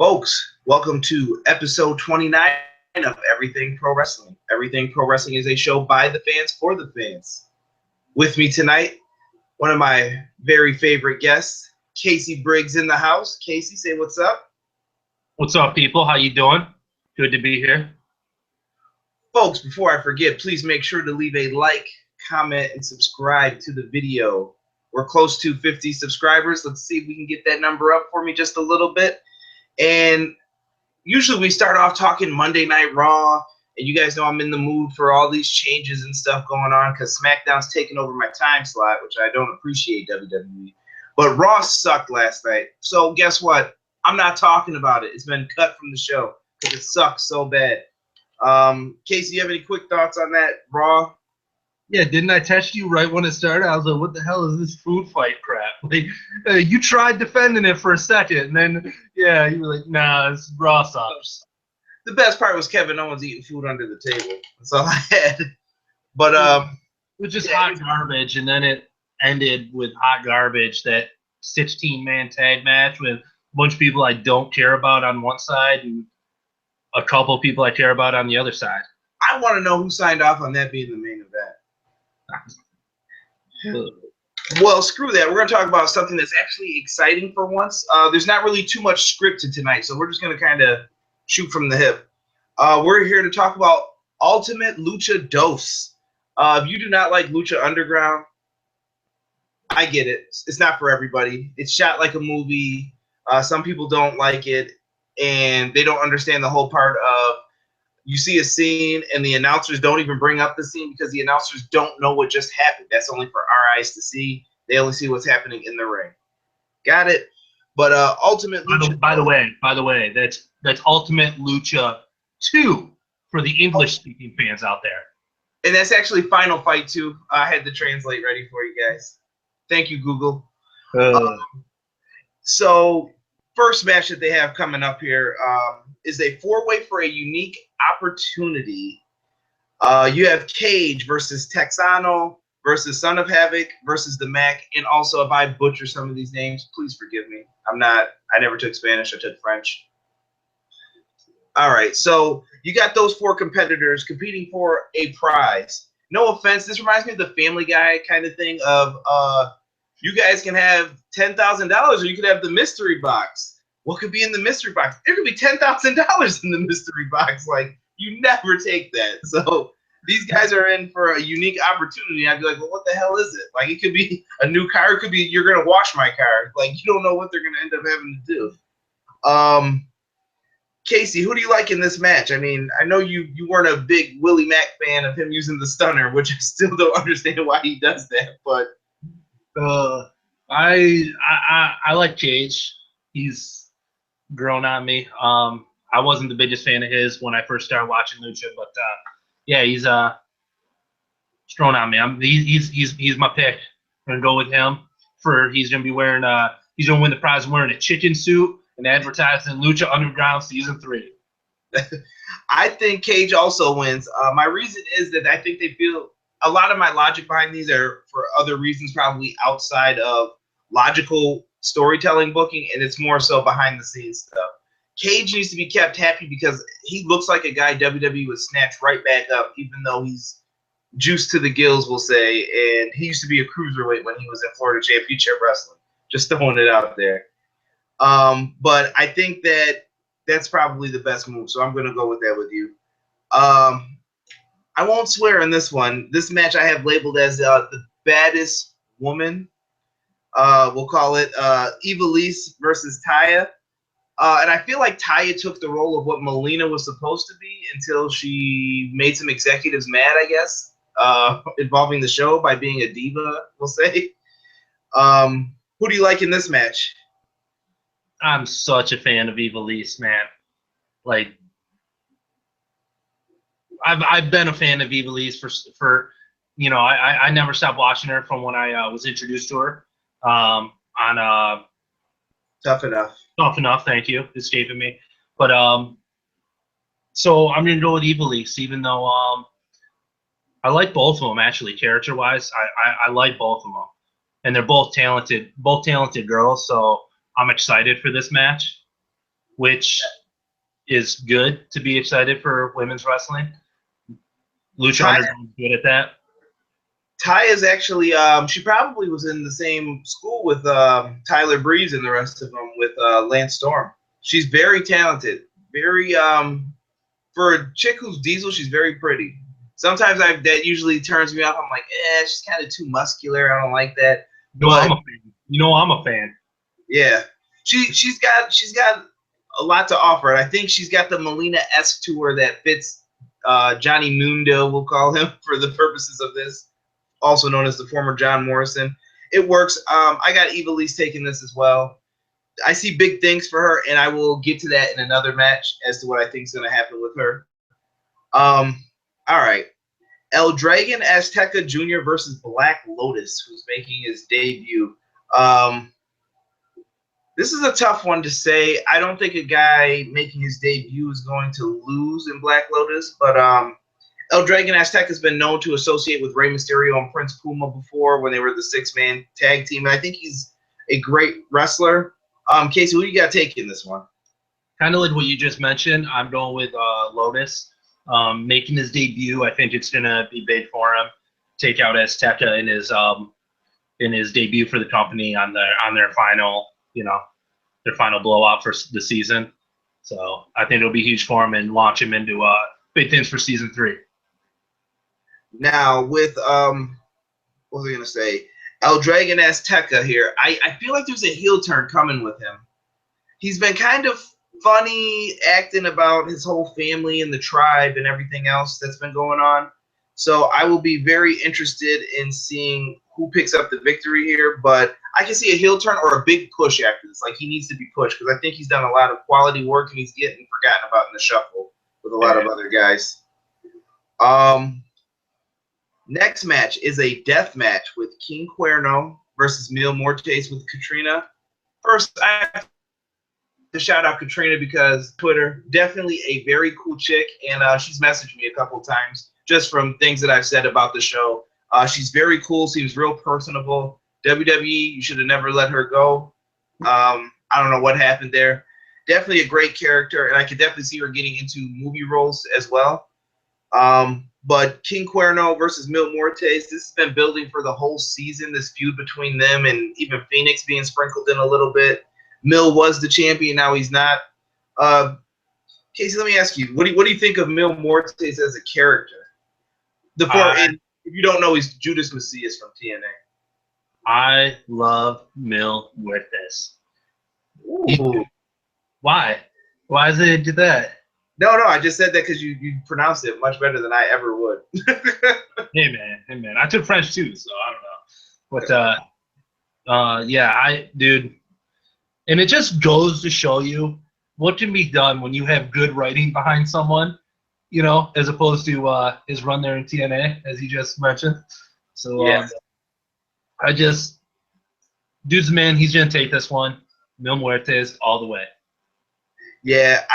Folks, welcome to episode 29 of Everything Pro Wrestling. Everything Pro Wrestling is a show by the fans for the fans. With me tonight, one of my very favorite guests, Casey Briggs in the house. Casey, say what's up. What's up, people? How you doing? Good to be here. Folks, before I forget, please make sure to leave a like, comment, and subscribe to the video. We're close to 50 subscribers. Let's see if we can get that number up for me just a little bit. And usually we start off talking Monday Night Raw, and you guys know I'm in the mood for all these changes and stuff going on because SmackDown's taking over my time slot, which I don't appreciate, WWE. But Raw sucked last night. So guess what? I'm not talking about it. It's been cut from the show because it sucks so bad. Casey, you have any quick thoughts on that Raw? Yeah, didn't I text you right when it started? I was like, what the hell is this food fight crap? Like, you tried defending it for a second, and then, yeah, you were like, nah, it's Raw sucks. The best part was Kevin Owens eating food under the table. That's all I had. But, it was just hot garbage, and then it ended with hot garbage, that 16-man tag match with a bunch of people I don't care about on one side and a couple people I care about on the other side. I want to know who signed off on that being the main event. Well, screw that. We're going to talk about something that's actually exciting for once. There's not really too much scripted tonight, so we're just going to kind of shoot from the hip. We're here to talk about Ultimate Lucha Dos. If you do not like Lucha Underground, I get it. It's not for everybody. It's shot like a movie. Some people don't like it, and they don't understand the whole part of you see a scene and the announcers don't even bring up the scene because the announcers don't know what just happened. That's only for our eyes to see. They only see what's happening in the ring. Got it? But Ultimate Lucha. By the way, that's Ultimate Lucha 2 for the English-speaking fans out there. And that's actually Final Fight 2. I had to translate ready for you guys. Thank you, Google. So first match that they have coming up here is a four-way for a unique opportunity. You have Cage versus Texano versus Son of Havoc versus the Mac, and also if I butcher some of these names, please forgive me. I never took Spanish, I took French. All right, so you got those four competitors competing for a prize. No offense, this reminds me of the Family Guy kind of thing of you guys can have $10,000 or you could have the mystery box. What could be in the mystery box? There could be $10,000 in the mystery box. Like, you never take that. So these guys are in for a unique opportunity. I'd be like, well, what the hell is it? Like, it could be a new car. It could be you're going to wash my car. Like, you don't know what they're going to end up having to do. Casey, who do you like in this match? I mean, I know you weren't a big Willie Mack fan of him using the stunner, which I still don't understand why he does that. But I like Cage. He's grown on me. I wasn't the biggest fan of his when I first started watching Lucha, but yeah, he's grown on me. He's my pick. I'm gonna go with him. He's gonna be wearing he's gonna win the prize wearing a chicken suit and advertising Lucha Underground Season 3. I think Cage also wins. My reason is that I think they feel a lot of my logic behind these are for other reasons, probably outside of logical storytelling booking, and it's more so behind the scenes stuff. Cage needs to be kept happy because he looks like a guy WWE would snatch right back up, even though he's juiced to the gills, we'll say, and he used to be a cruiserweight when he was in Florida Championship Wrestling. Just throwing it out there. But I think that's probably the best move, so I'm going to go with that with you. I won't swear on this one. This match I have labeled as the baddest woman. We'll call it Ivelisse versus Taya. And I feel like Taya took the role of what Melina was supposed to be until she made some executives mad, I guess, involving the show by being a diva, we'll say. Who do you like in this match? I'm such a fan of Ivelisse, man. Like, I've been a fan of Ivelisse for you know, I never stopped watching her from when I was introduced to her. On Tough Enough. Tough Enough, thank you. Escaping me. But so I'm gonna go with Ivelisse, even though I like both of them actually, character wise. I like both of them. And they're both talented girls, so I'm excited for this match. which is good to be excited for women's wrestling. Lucha Ty, Underground is good at that. Ty is actually, she probably was in the same school with Tyler Breeze and the rest of them with Lance Storm. She's very talented. Very, for a chick who's Diesel, she's very pretty. Sometimes that usually turns me off. I'm like, she's kind of too muscular. I don't like that. I'm a fan. I'm a fan. Yeah, she's got a lot to offer, and I think she's got the Melina-esque to her that fits Johnny Mundo, we'll call him for the purposes of this, also known as the former John Morrison. It works. I got Ivelisse taking this as well. I see big things for her, and I will get to that in another match as to what I think is going to happen with her. All right. El Dragon Azteca Jr. versus Black Lotus, who's making his debut. This is a tough one to say. I don't think a guy making his debut is going to lose in Black Lotus, but El Dragon Azteca has been known to associate with Rey Mysterio and Prince Puma before when they were the six-man tag team. And I think he's a great wrestler. Casey, who do you got taking this one? Kind of like what you just mentioned, I'm going with Lotus. Making his debut, I think it's gonna be big for him. Take out Azteca in his debut for the company on their final, their final blowout for the season. So I think it'll be huge for him and launch him into big things for season 3. Now with what was I gonna say? El Dragon Azteca here. I feel like there's a heel turn coming with him. He's been kind of funny acting about his whole family and the tribe and everything else that's been going on. So I will be very interested in seeing who picks up the victory here. But I can see a heel turn or a big push after this. Like, he needs to be pushed because I think he's done a lot of quality work and he's getting forgotten about in the shuffle with a lot of other guys. Next match is a death match with King Cuerno versus Mil Muertes with Katrina. First, I have to shout out Katrina because Twitter, definitely a very cool chick, and she's messaged me a couple times just from things that I've said about the show. She's very cool, seems real personable. WWE, you should have never let her go. I don't know what happened there. Definitely a great character, and I could definitely see her getting into movie roles as well. But King Cuerno versus Mil Muertes, this has been building for the whole season, this feud between them and even Phoenix being sprinkled in a little bit. Mil was the champion, now he's not. Casey, let me ask you, what do you think of Mil Muertes as a character? If you don't know, he's Judas Macias from TNA. I love Mil Muertes. Why? Why does it do that? No, I just said that because you pronounced it much better than I ever would. Hey man, I took French too, so I don't know. But dude, and it just goes to show you what can be done when you have good writing behind someone, as opposed to his run there in TNA, as you just mentioned. So yes. Dude's the man. He's gonna take this one. Mil Muertes all the way. Yeah,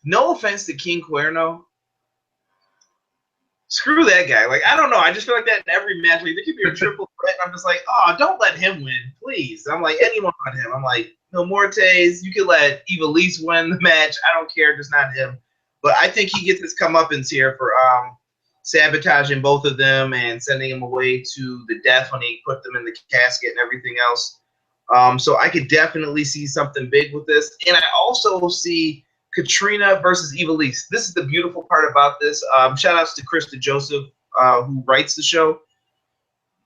no offense to King Cuerno. Screw that guy. Like, I don't know. I just feel like that in every match. Like, there could be a triple threat, and I'm just like, don't let him win, please. I'm like, anyone but him. I'm like, Mil Muertes, you could let Ivelisse win the match. I don't care, just not him. But I think he gets his comeuppance here for sabotaging both of them and sending them away to the death when he put them in the casket and everything else. So I could definitely see something big with this. And I also see Katrina versus Ivelisse. This is the beautiful part about this. Shout outs to Krista Joseph, who writes the show.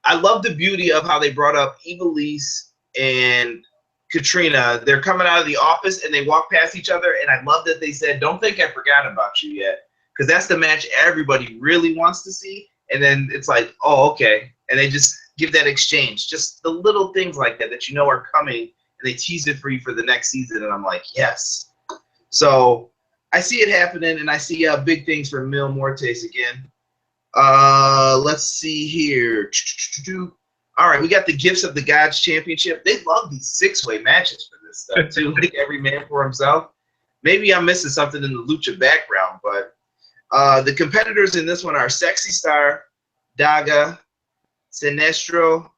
I love the beauty of how they brought up Ivelisse and Katrina. They're coming out of the office and they walk past each other. And I love that they said, "Don't think I forgot about you yet." Because that's the match everybody really wants to see. And then it's like, oh, okay. And they just give that exchange. Just the little things like that are coming. And they tease it for you for the next season. And I'm like, yes. So I see it happening, and I see big things for Mil Muertes again. Let's see here. All right, we got the Gifts of the Gods Championship. They love these six-way matches for this stuff, too. Like every man for himself. Maybe I'm missing something in the Lucha background, but the competitors in this one are Sexy Star, Daga, Sinestro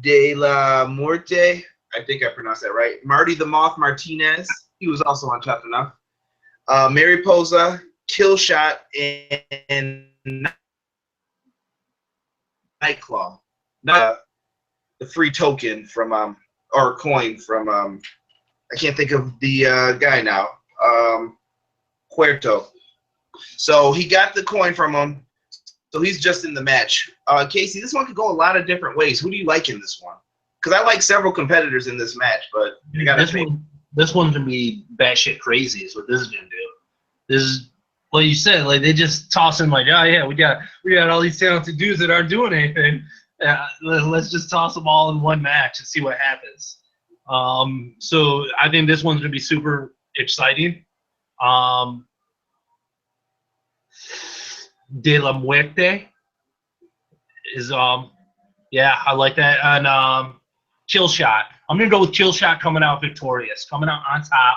de la Muerte. I think I pronounced that right. Marty the Moth Martinez. He was also on Tough Enough. Mariposa, Killshot, and Nightclaw. The free token from or coin from I can't think of the guy now. Puerto. So he got the coin from him. So he's just in the match. Casey, this one could go a lot of different ways. Who do you like in this one? Because I like several competitors in this match, but I gotta this one's gonna be batshit crazy. Is what this is gonna do. This is what you said. Like they just toss in like, oh yeah, we got all these talented dudes that aren't doing anything. Let's just toss them all in one match and see what happens. So I think this one's gonna be super exciting. De la Muerte is yeah, I like that. And Killshot. I'm gonna go with Killshot coming out victorious, coming out on top.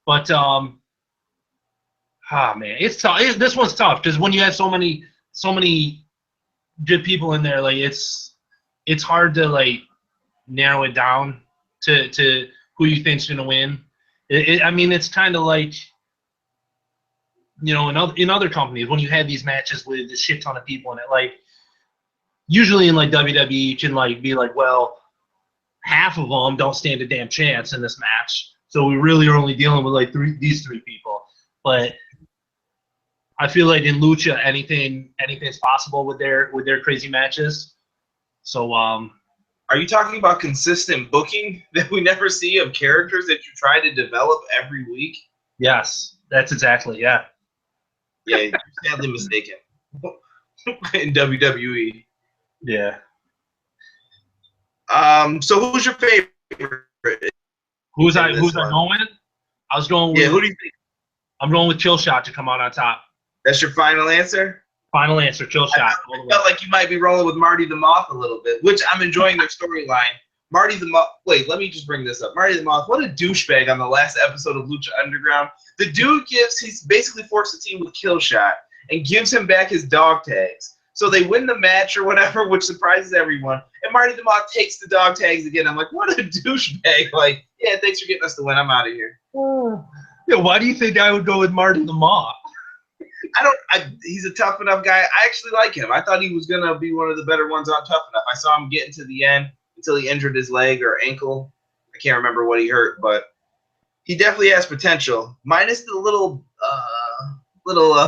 But man, it's tough. This one's tough because when you have so many good people in there, like it's hard to like narrow it down to who you think's gonna win. I mean, it's kind of like, you know, in other companies when you have these matches with a shit ton of people in it, like usually in like WWE you can like be like, well, half of them don't stand a damn chance in this match, so we really are only dealing with like these three people. But I feel like in Lucha anything's possible with their crazy matches. So are you talking about consistent booking that we never see of characters that you try to develop every week? Yes, that's exactly, yeah. Yeah, you're sadly mistaken in WWE. Yeah. So who's your favorite? Who's I going with? I was going with. Yeah, who do you think? I'm going with Killshot to come out on top. That's your final answer? Final answer, Killshot. I felt like you might be rolling with Marty the Moth a little bit, which I'm enjoying their storyline. Marty the Moth. Wait, let me just bring this up. Marty the Moth. What a douchebag on the last episode of Lucha Underground. The dude he's basically forced the team with Killshot and gives him back his dog tags. So they win the match or whatever, which surprises everyone. And Marty the Moth takes the dog tags again. I'm like, what a douchebag. Like, yeah, thanks for getting us the win. I'm out of here. Yeah, why do you think I would go with Marty the Moth? He's a tough enough guy. I actually like him. I thought he was going to be one of the better ones on Tough Enough. I saw him getting to the end until he injured his leg or ankle. I can't remember what he hurt, but he definitely has potential. Minus the little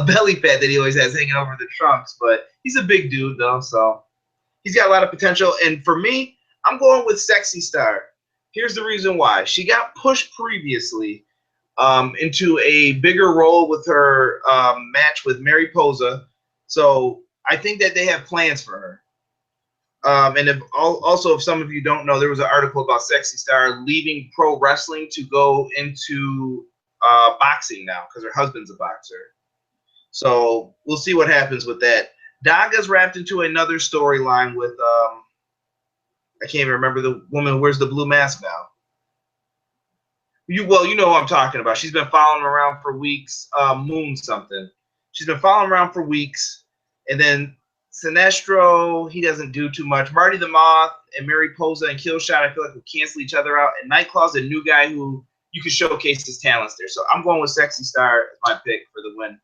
belly fat that he always has hanging over the trunks, but he's a big dude though, so he's got a lot of potential. And for me, I'm going with Sexy Star. Here's the reason why. She got pushed previously into a bigger role with her match with Mariposa, so I think that they have plans for her. And if some of you don't know, there was an article about Sexy Star leaving pro wrestling to go into boxing now because her husband's a boxer. So we'll see what happens with that. Daga's wrapped into another storyline with I can't even remember the woman who wears the blue mask now. You know who I'm talking about. She's been following around for weeks. Moon something. She's been following around for weeks, and then Sinestro, he doesn't do too much. Marty the Moth and Mariposa and Killshot, I feel like will cancel each other out. And Nightclaw's a new guy who you can showcase his talents there. So I'm going with Sexy Star as my pick for the win.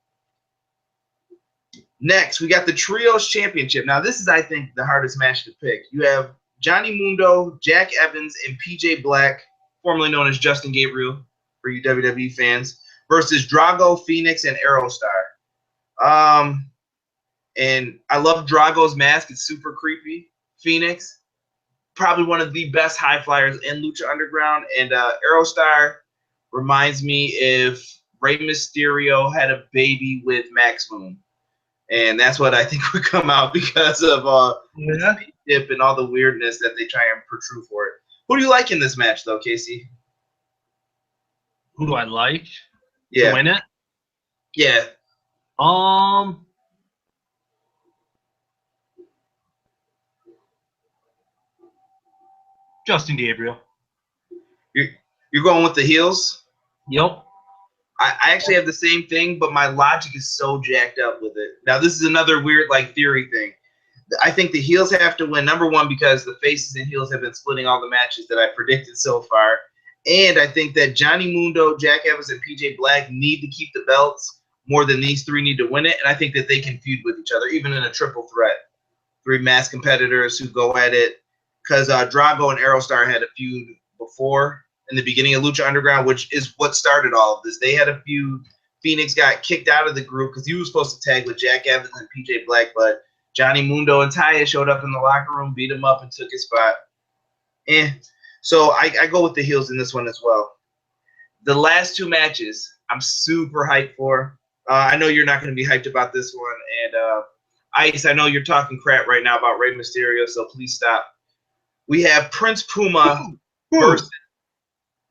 Next, we got the Trios Championship. Now, this is, I think, the hardest match to pick. You have Johnny Mundo, Jack Evans, and PJ Black, formerly known as Justin Gabriel for you WWE fans, versus Drago, Phoenix, and Aerostar. And I love Drago's mask. It's super creepy. Phoenix, probably one of the best high flyers in Lucha Underground. And Aerostar reminds me if Rey Mysterio had a baby with Max Moon. And that's what I think would come out because of the dip and all the weirdness that they try and protrude for it. Who do you like in this match, though, Casey? Who do I like to win it? Yeah. Justin Gabriel. You're going with the heels? Yep. I actually have the same thing, but my logic is so jacked up with it. Now, this is another weird theory thing. I think the heels have to win, number one, because the faces and heels have been splitting all the matches that I predicted so far. And I think that Johnny Mundo, Jack Evans, and PJ Black need to keep the belts more than these three need to win it. And I think that they can feud with each other, even in a triple threat. Three masked competitors who go at it. Because Drago and Aerostar had a feud before in the beginning of Lucha Underground, which is what started all of this. They had a feud. Phoenix got kicked out of the group because he was supposed to tag with Jack Evans and PJ Black, but Johnny Mundo and Taya showed up in the locker room, beat him up, and took his spot. So I go with the heels in this one as well. The last two matches, I'm super hyped for. I know you're not going to be hyped about this one. And Ice, I know you're talking crap right now about Rey Mysterio, so please stop. We have Prince Puma versus.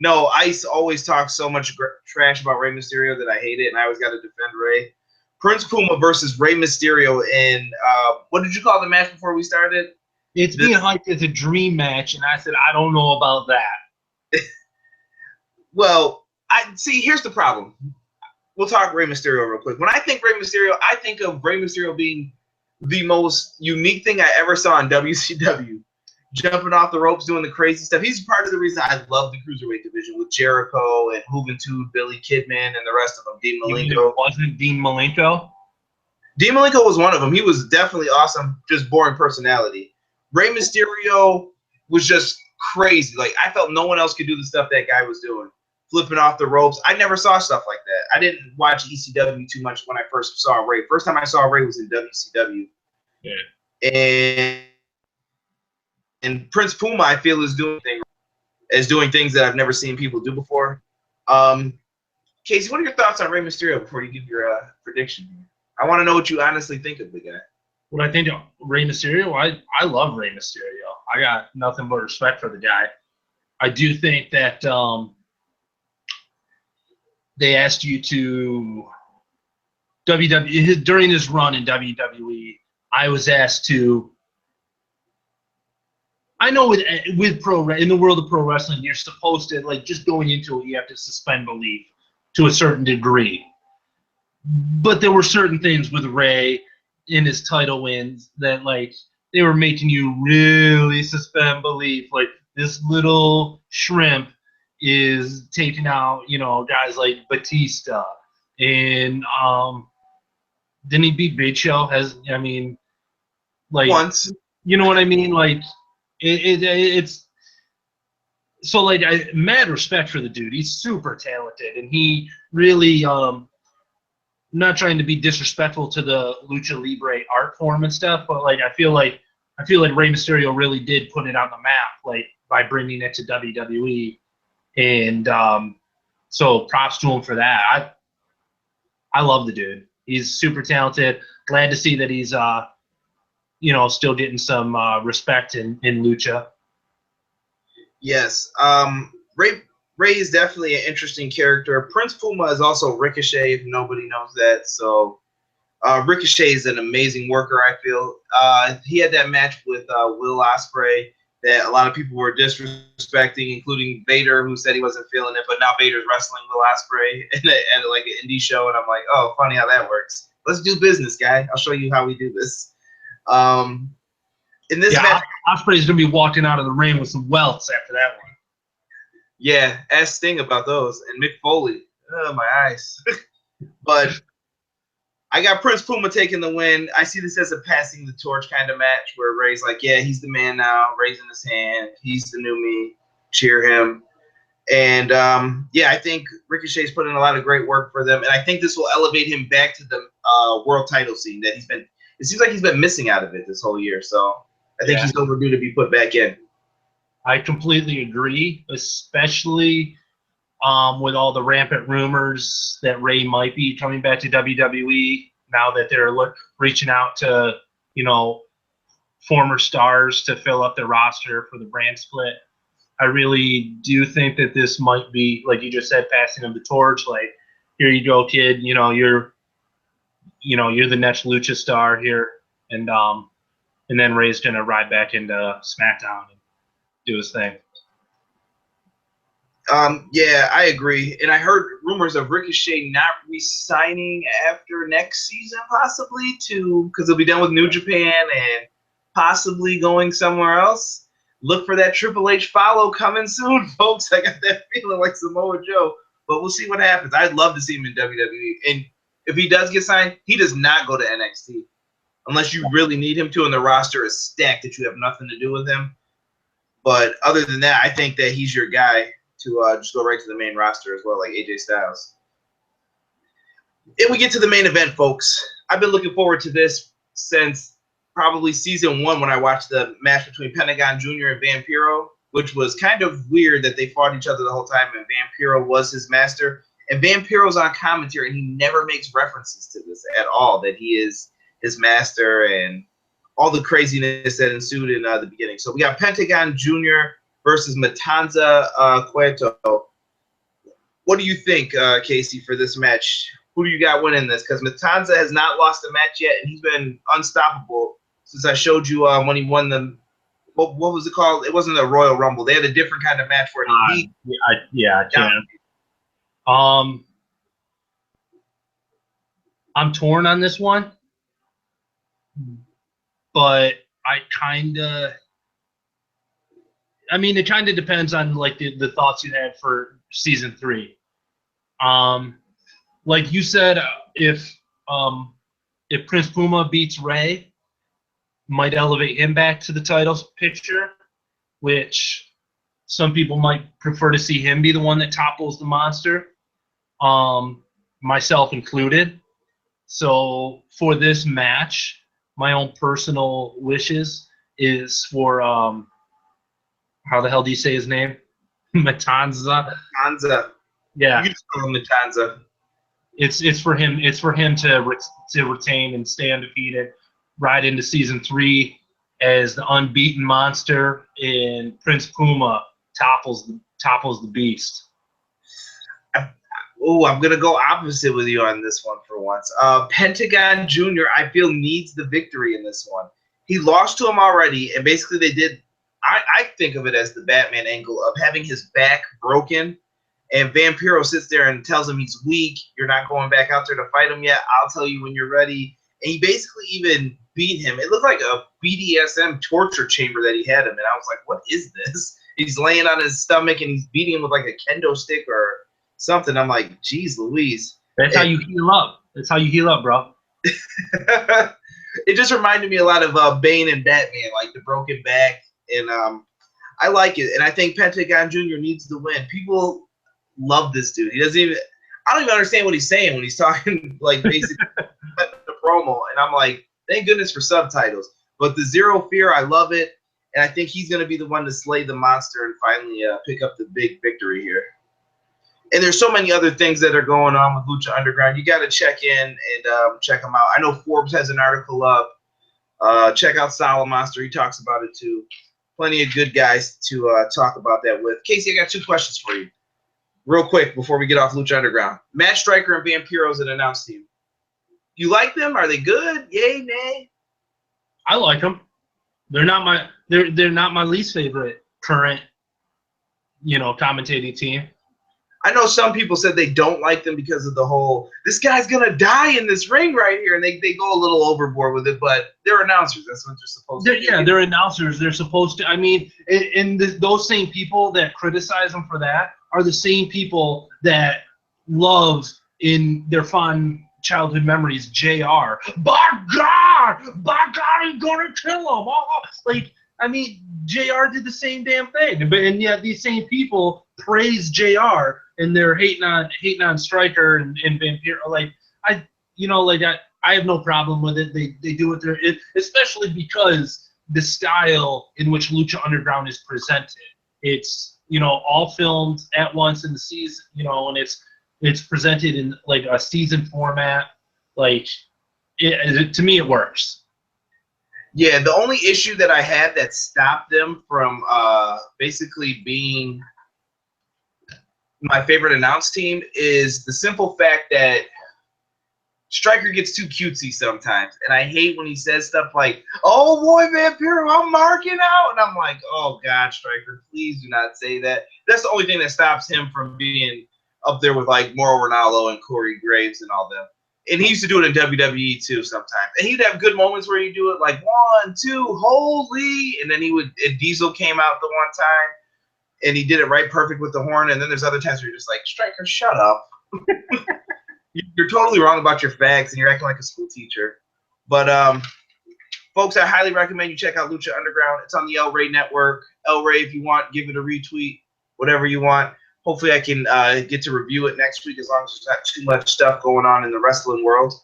No, Ice always talks so much trash about Rey Mysterio that I hate it, and I always got to defend Rey. Prince Puma versus Rey Mysterio in what did you call the match before we started? It's being hyped as a dream match, and I said I don't know about that. Well, here's the problem. We'll talk Rey Mysterio real quick. When I think Rey Mysterio, I think of Rey Mysterio being the most unique thing I ever saw in WCW. Jumping off the ropes, doing the crazy stuff. He's part of the reason I love the Cruiserweight division with Jericho and Juventud, Billy Kidman, and the rest of them. Dean Malenko. Wasn't Dean Malenko? Dean Malenko was one of them. He was definitely awesome, just boring personality. Rey Mysterio was just crazy. Like, I felt no one else could do the stuff that guy was doing. Flipping off the ropes. I never saw stuff like that. I didn't watch ECW too much when I first saw Rey. First time I saw Rey was in WCW. Yeah. And Prince Puma, I feel, is doing things that I've never seen people do before. Casey, what are your thoughts on Rey Mysterio before you give your prediction? I want to know what you honestly think of the guy. What I think of Rey Mysterio, I love Rey Mysterio. I got nothing but respect for the guy. I do think that they asked you to WWE during his run in WWE. I was asked to. I know with in the world of pro wrestling, you're supposed to, like, just going into it, you have to suspend belief to a certain degree. But there were certain things with Rey in his title wins that, like, they were making you really suspend belief. Like, this little shrimp is taking out, guys like Batista. And didn't he beat Big Show? Once. You know what I mean? Like, it's so, like, mad respect for the dude. He's super talented, and he really not trying to be disrespectful to the Lucha Libre art form and stuff, but, like, I feel like Rey Mysterio really did put it on the map, like, by bringing it to WWE, and so props to him for that. I love the dude. He's super talented. Glad to see that he's still getting some respect in Lucha. Yes. Rey is definitely an interesting character. Prince Puma is also Ricochet, if nobody knows that. So Ricochet is an amazing worker, I feel. He had that match with Will Ospreay that a lot of people were disrespecting, including Vader, who said he wasn't feeling it. But now Vader's wrestling Will Ospreay at like an indie show, and I'm like, oh, funny how that works. Let's do business, guy. I'll show you how we do this. In this match, Ospreay's gonna be walking out of the ring with some welts after that one. Yeah, ask Sting about those, and Mick Foley. Oh, my eyes. But I got Prince Puma taking the win. I see this as a passing the torch kind of match where Rey's like, yeah, he's the man now, raising his hand. He's the new me. Cheer him. And I think Ricochet's put in a lot of great work for them, and I think this will elevate him back to the world title scene that it seems like he's been missing out of it this whole year. So I think he's overdue to be put back in. I completely agree, especially with all the rampant rumors that Rey might be coming back to WWE now that they're reaching out to, former stars to fill up their roster for the brand split. I really do think that this might be, like you just said, passing of the torch. Like, here you go, kid. You're the next Lucha star here, and then Rey's gonna ride back into SmackDown and do his thing. Yeah, I agree. And I heard rumors of Ricochet not re-signing after next season, possibly, because he'll be done with New Japan and possibly going somewhere else. look for that Triple H follow coming soon, folks. I got that feeling like Samoa Joe, but we'll see what happens. I'd love to see him in WWE. And if he does get signed, he does not go to NXT unless you really need him to, and the roster is stacked that you have nothing to do with him. But other than that, I think that he's your guy to just go right to the main roster as well, like AJ Styles. And we get to the main event, folks. I've been looking forward to this since probably season 1 when I watched the match between Pentagon Jr. and Vampiro, which was kind of weird that they fought each other the whole time and Vampiro was his master. And Vampiro's on commentary and he never makes references to this at all, that he is his master and all the craziness that ensued in the beginning. So we got Pentagon Jr. versus Matanza Cueto. What do you think, Casey, for this match? Who do you got winning this? Because Matanza has not lost a match yet, and he's been unstoppable since I showed you when he won the what was it called? It wasn't a Royal Rumble. They had a different kind of match where he I can. I'm torn on this one, but it kind of depends on like the thoughts you had for season 3. Like you said, if Prince Puma beats Ray, might elevate him back to the title picture, which some people might prefer to see him be the one that topples the monster, myself included. So for this match, my own personal wishes is for how the hell do you say his name? Matanza. Matanza. Yeah. You just call him Matanza. It's for him. It's for him to retain and stay undefeated, ride into season 3 as the unbeaten monster, and Prince Puma topples the beast. I'm gonna go opposite with you on this one for once. Pentagon Jr. I feel needs the victory in this one. He lost to him already, and basically they did. I think of it as the Batman angle of having his back broken. And Vampiro sits there and tells him he's weak. You're not going back out there to fight him yet. I'll tell you when you're ready. And he basically even beat him. It looked like a BDSM torture chamber that he had him. And I was like, what is this? He's laying on his stomach and he's beating him with like a kendo stick or something. I'm like, geez Louise. That's how you heal up. That's how you heal up, bro. It just reminded me a lot of Bane and Batman, like the broken back. And I like it. And I think Pentagon Jr. needs to win. People love this dude. He doesn't even. I don't even understand what he's saying when he's talking, like basically the promo. And I'm like, thank goodness for subtitles. But the Zero Fear, I love it, and I think he's going to be the one to slay the monster and finally pick up the big victory here. And there's so many other things that are going on with Lucha Underground. You got to check in and check them out. I know Forbes has an article up. Check out Solid Monster. He talks about it too. Plenty of good guys to talk about that with. Casey, I got 2 questions for you. Real quick before we get off Lucha Underground. Matt Striker and Vampiro is an announced team. You like them? Are they good? Yay, nay? I like them. They're not my least favorite current, commentating team. I know some people said they don't like them because of the whole, this guy's going to die in this ring right here. And they go a little overboard with it, but they're announcers. That's what they're supposed to do. Yeah, they're announcers. They're supposed to. I mean, those same people that criticize them for that are the same people that love in their fond childhood memories JR. By God, he's going to kill him. Oh. Like, I mean, JR did the same damn thing. And yet these same people praise JR and they're hating on Stryker and Vampiro. I have no problem with it. They do what they're, especially because the style in which Lucha Underground is presented. It's, all filmed at once in the season, and it's presented in like a season format. Like, to me, it works. Yeah, the only issue that I had that stopped them from basically being my favorite announced team is the simple fact that Stryker gets too cutesy sometimes. And I hate when he says stuff like, oh boy, Vampiro, I'm marking out. And I'm like, oh God, Stryker, please do not say that. That's the only thing that stops him from being up there with like Mauro Ranallo and Corey Graves and all them. And he used to do it in WWE too sometimes. And he'd have good moments where he'd do it like 1, 2, holy, and then and Diesel came out the one time and he did it right perfect with the horn. And then there's other times where you're just like, Striker, shut up. You're totally wrong about your facts and you're acting like a school teacher. But folks, I highly recommend you check out Lucha Underground. It's on the El Rey Network. El Rey, if you want, give it a retweet, whatever you want. Hopefully I can get to review it next week as long as there's not too much stuff going on in the wrestling world.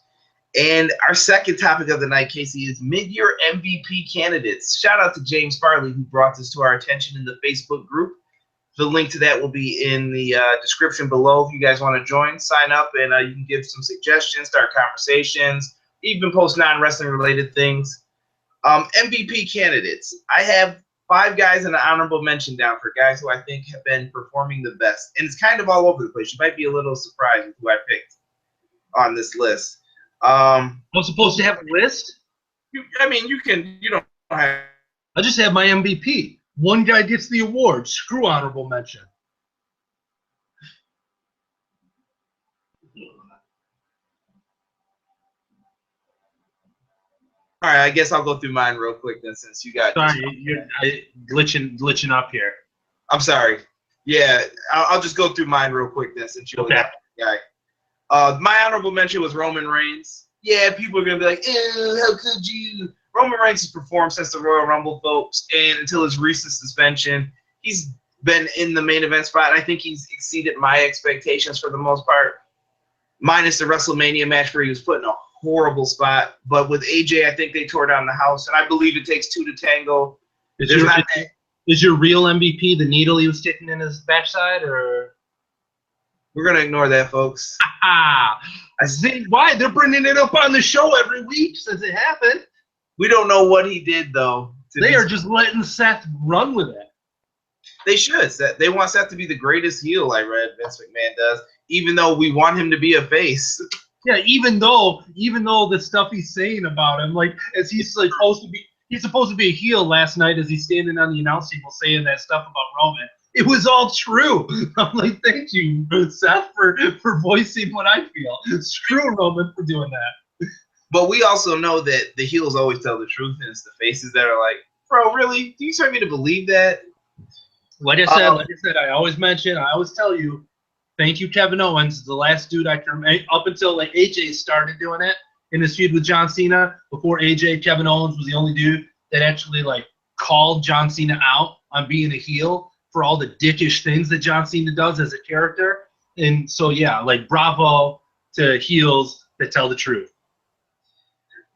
And our second topic of the night, Casey, is mid-year MVP candidates. Shout out to James Farley, who brought this to our attention in the Facebook group. The link to that will be in the description below if you guys want to join. Sign up, and you can give some suggestions, start conversations, even post non-wrestling related things. MVP candidates. I have 5 guys in an honorable mention down for guys who I think have been performing the best. And it's kind of all over the place. You might be a little surprised with who I picked on this list. I'm supposed to have a list? You don't have. I just have my MVP. One guy gets the award. Screw honorable mention. All right, I guess I'll go through mine real quick then, since you got. Sorry, you're glitching up here. I'm sorry. Yeah, I'll just go through mine real quick then, since you only got one guy. My honorable mention was Roman Reigns. Yeah, people are gonna be like, how could you? Roman Reigns has performed since the Royal Rumble, folks, and until his recent suspension, he's been in the main event spot. I think he's exceeded my expectations for the most part, minus the WrestleMania match where he was put in a horrible spot. But with AJ, I think they tore down the house, and I believe it takes 2 to tango. Is your real MVP the needle he was sticking in his backside, or? We're gonna ignore that, folks. I see why they're bringing it up on the show every week since it happened. We don't know what he did though. They are just letting Seth run with it. They should. They want Seth to be the greatest heel. I read Vince McMahon does, even though we want him to be a face. Yeah, even though the stuff he's saying about him, like as he's supposed to be a heel last night as he's standing on the announce table saying that stuff about Roman. It was all true. I'm like, thank you, Seth, for voicing what I feel. Screw Roman for doing that. But we also know that the heels always tell the truth, and it's the faces that are like, bro, really? Do you expect me to believe that? Like I said, I always tell you, thank you, Kevin Owens, the last dude I can up until like AJ started doing it in his feud with John Cena. Before AJ, Kevin Owens was the only dude that actually like called John Cena out on being a heel for all the dickish things that John Cena does as a character. And so yeah, like bravo to heels that tell the truth.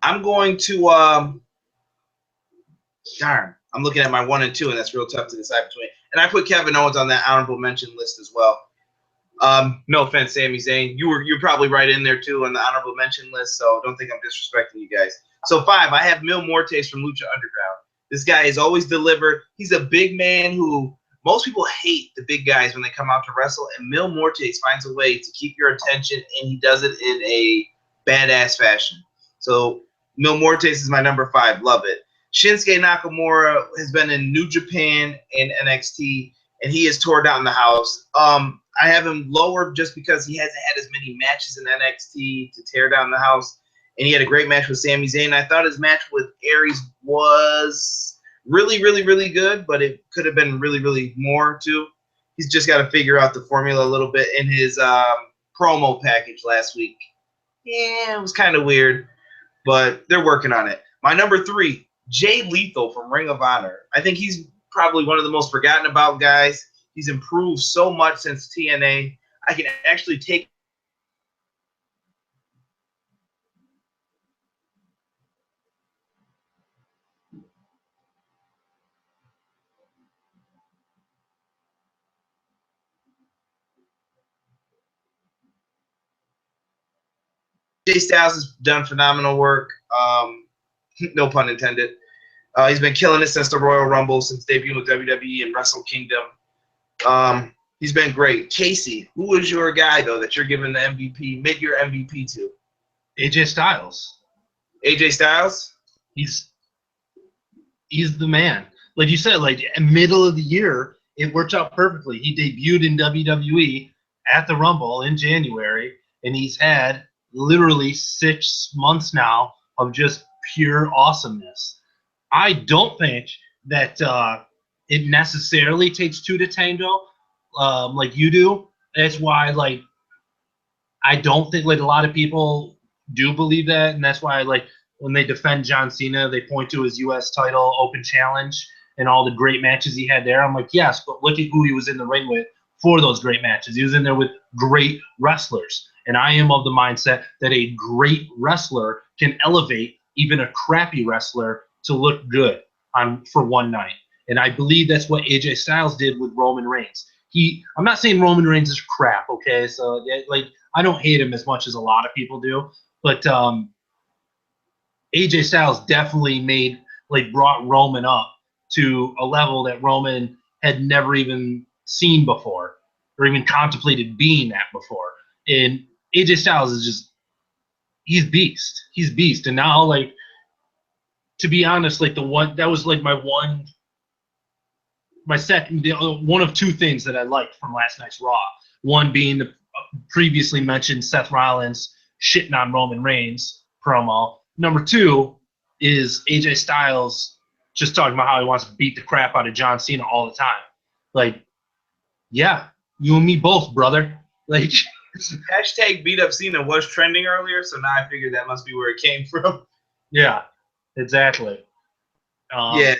I'm going to darn. I'm looking at my 1 and 2, and that's real tough to decide between. And I put Kevin Owens on that honorable mention list as well. No offense, Sami Zayn. You're probably right in there too on the honorable mention list, so don't think I'm disrespecting you guys. So 5, I have Mil Muertes from Lucha Underground. This guy has always delivered. He's a big man who most people hate the big guys when they come out to wrestle, and Mil Muertes finds a way to keep your attention, and he does it in a badass fashion. So Mil Muertes is my number 5. Love it. Shinsuke Nakamura has been in New Japan and NXT, and he has tore down the house. I have him lower just because he hasn't had as many matches in NXT to tear down the house, and he had a great match with Sami Zayn. I thought his match with Aries was really, really, really good, but it could have been really, really more too. He's just got to figure out the formula a little bit. In his promo package last week, yeah, it was kind of weird, but they're working on it. My number 3, Jay Lethal from Ring of Honor. I think he's probably one of the most forgotten about guys. He's improved so much since TNA. I can actually take Jay Styles has done phenomenal work. No pun intended. He's been killing it since the Royal Rumble, since debuting with WWE and Wrestle Kingdom. He's been great. Casey, who is your guy, though, that you're giving the MVP, mid-year MVP to? AJ Styles. AJ Styles? He's the man. Like you said, like middle of the year, it worked out perfectly. He debuted in WWE at the Rumble in January, and he's had literally 6 months now of just pure awesomeness. I don't think that it necessarily takes two to tango, like you do. That's why, like, I don't think like a lot of people do believe that, and that's why like when they defend John Cena, they point to his U.S. title open challenge and all the great matches he had there. I'm like, yes, but look at who he was in the ring with for those great matches. He was in there with great wrestlers, and I am of the mindset that a great wrestler can elevate even a crappy wrestler to look good on for one night. And I believe that's what AJ Styles did with Roman Reigns. I'm not saying Roman Reigns is crap, okay? So like I don't hate him as much as a lot of people do, but AJ Styles definitely brought Roman up to a level that Roman had never even seen before or even contemplated being at before. And AJ Styles is just he's beast. He's beast. And now like to be honest, like the one that was like my second one of two things that I liked from last night's Raw. One being the previously mentioned Seth Rollins shitting on Roman Reigns promo. Number two is AJ Styles just talking about how he wants to beat the crap out of John Cena all the time. Like, yeah, you and me both, brother. Like, Hashtag beat up Cena was trending earlier, so now I figured that must be where it came from. Yeah, exactly. Yeah.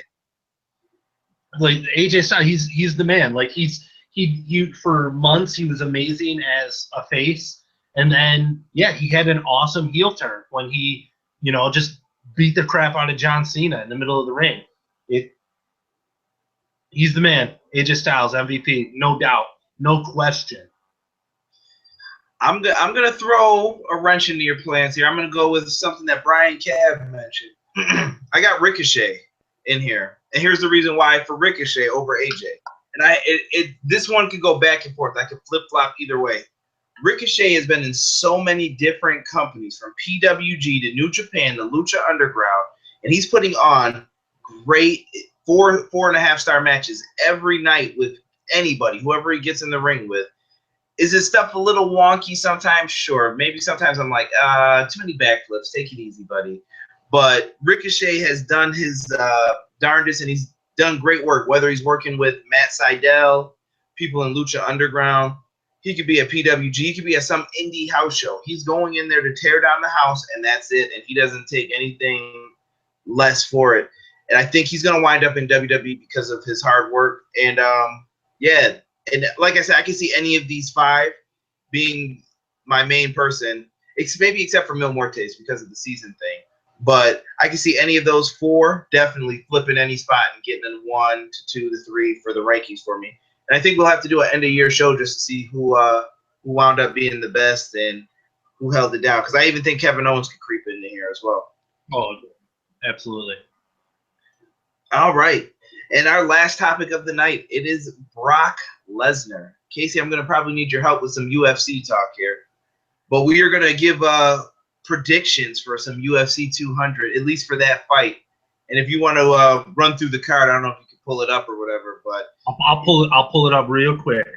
Like AJ Styles, he's the man. Like he for months he was amazing as a face, and then yeah, he had an awesome heel turn when he just beat the crap out of John Cena in the middle of the ring. He's the man. AJ Styles MVP, no doubt, no question. I'm gonna throw a wrench into your plans here. I'm gonna go with something that Brian Cav mentioned. I got Ricochet in here, and here's the reason why for Ricochet over AJ. And this one could go back and forth. I could flip flop either way. Ricochet has been in so many different companies, from PWG to New Japan to Lucha Underground, and he's putting on great 4.5-star matches every night with anybody, whoever he gets in the ring with. Is his stuff a little wonky sometimes? Sure. Maybe sometimes I'm like, too many backflips. Take it easy, buddy. But Ricochet has done his darndest, and he's done great work, whether he's working with Matt Sydal, people in Lucha Underground. He could be at PWG. He could be at some indie house show. He's going in there to tear down the house, and that's it. And he doesn't take anything less for it. And I think he's going to wind up in WWE because of his hard work. And, yeah. And like I said, I can see any of these five being my main person, maybe except for Mil Muertes because of the season thing. But I can see any of those four definitely flipping any spot and getting in 1 to 2 to 3 for the rankings for me. And I think we'll have to do an end of year show just to see who wound up being the best and who held it down. Because I even think Kevin Owens could creep in here as well. Oh, absolutely. All right. And our last topic of the night, it is Brock Lesnar. Casey, I'm going to probably need your help with some UFC talk here. But we are going to give predictions for some UFC 200, at least for that fight. And if you want to run through the card, I don't know if you can pull it up or whatever, but I'll pull it up real quick.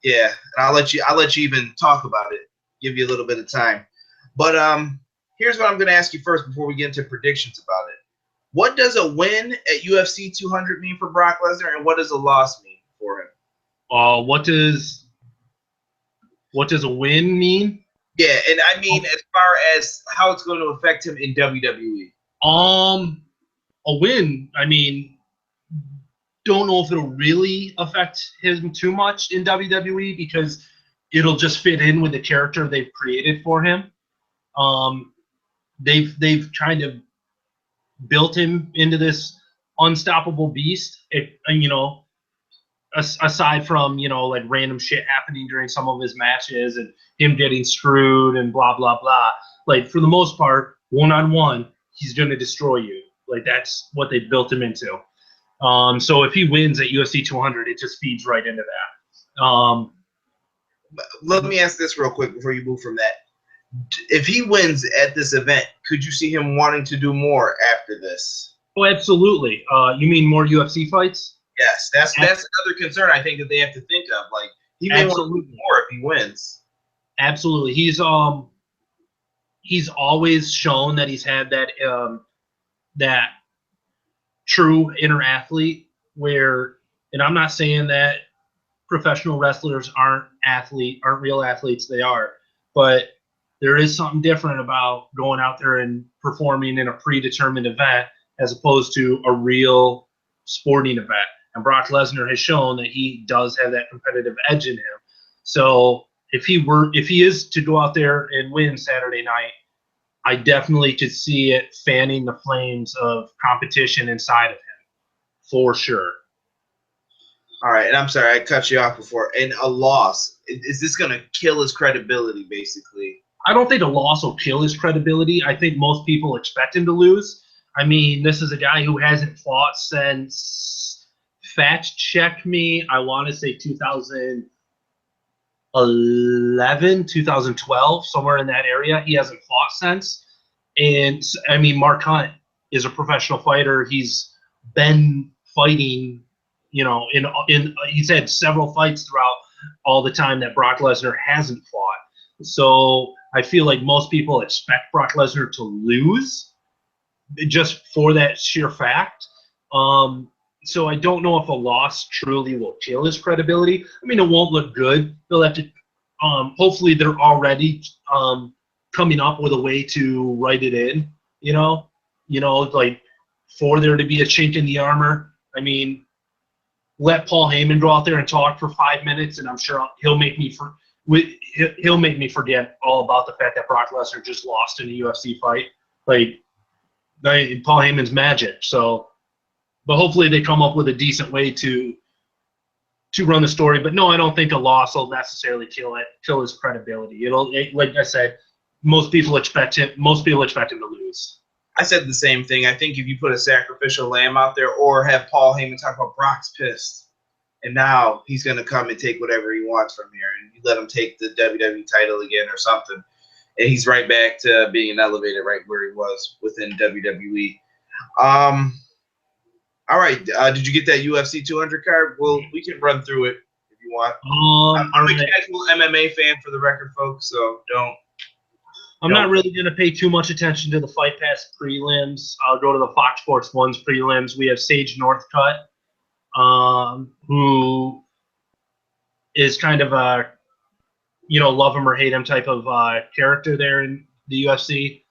Yeah, and I'll let you even talk about it. Give you a little bit of time. But here's what I'm going to ask you first before we get into predictions about it. What does a win at UFC 200 mean for Brock Lesnar, and what does a loss mean for him? What does a win mean? Yeah, and I mean as far as how it's going to affect him in WWE. A win, I mean, don't know if it'll really affect him too much in WWE because it'll just fit in with the character they've created for him. They've kind of built him into this unstoppable beast. Aside from like random shit happening during some of his matches and him getting screwed and blah blah blah. Like for the most part, 1-on-1, he's gonna destroy you. Like that's what they built him into. So if he wins at UFC 200, it just feeds right into that. Let me ask this real quick before you move from that. If he wins at this event, could you see him wanting to do more after this? Oh, absolutely. You mean more UFC fights? Yes, that's another concern I think that they have to think of. Like he may want to do more if he wins. Absolutely. he's always shown that he's had that true inner athlete where, and I'm not saying that professional wrestlers aren't real athletes. They are, but there is something different about going out there and performing in a predetermined event as opposed to a real sporting event. And Brock Lesnar has shown that he does have that competitive edge in him. So if he is to go out there and win Saturday night, I definitely could see it fanning the flames of competition inside of him, for sure. All right, and I'm sorry I cut you off before. And a loss, is this going to kill his credibility, basically? I don't think a loss will kill his credibility. I think most people expect him to lose. I mean, this is a guy who hasn't fought since, fact check me, I want to say 2011, 2012, somewhere in that area. He hasn't fought since. And, I mean, Mark Hunt is a professional fighter. He's been fighting, you know, he's had several fights throughout all the time that Brock Lesnar hasn't fought. So I feel like most people expect Brock Lesnar to lose just for that sheer fact. So I don't know if a loss truly will kill his credibility. I mean, it won't look good. They'll have to. Hopefully, they're already coming up with a way to write it in. Like for there to be a chink in the armor. I mean, let Paul Heyman go out there and talk for 5 minutes, and I'm sure he'll make me forget all about the fact that Brock Lesnar just lost in a UFC fight. Like Paul Heyman's magic. So, but hopefully they come up with a decent way to run the story. But no, I don't think a loss will necessarily kill his credibility. Like I said, most people expect him to lose. I said the same thing. I think if you put a sacrificial lamb out there, or have Paul Heyman talk about Brock's pissed, and now he's going to come and take whatever he wants from here, and you let him take the WWE title again or something, and he's right back to being elevated right where he was within WWE. All right. Did you get that UFC 200 card? Well, we can run through it if you want. I'm a casual MMA fan, for the record, folks, so don't. I'm not really going to pay too much attention to the Fight Pass prelims. I'll go to the Fox Sports 1's prelims. We have Sage Northcutt, who is kind of a, love him or hate him type of character there in the UFC.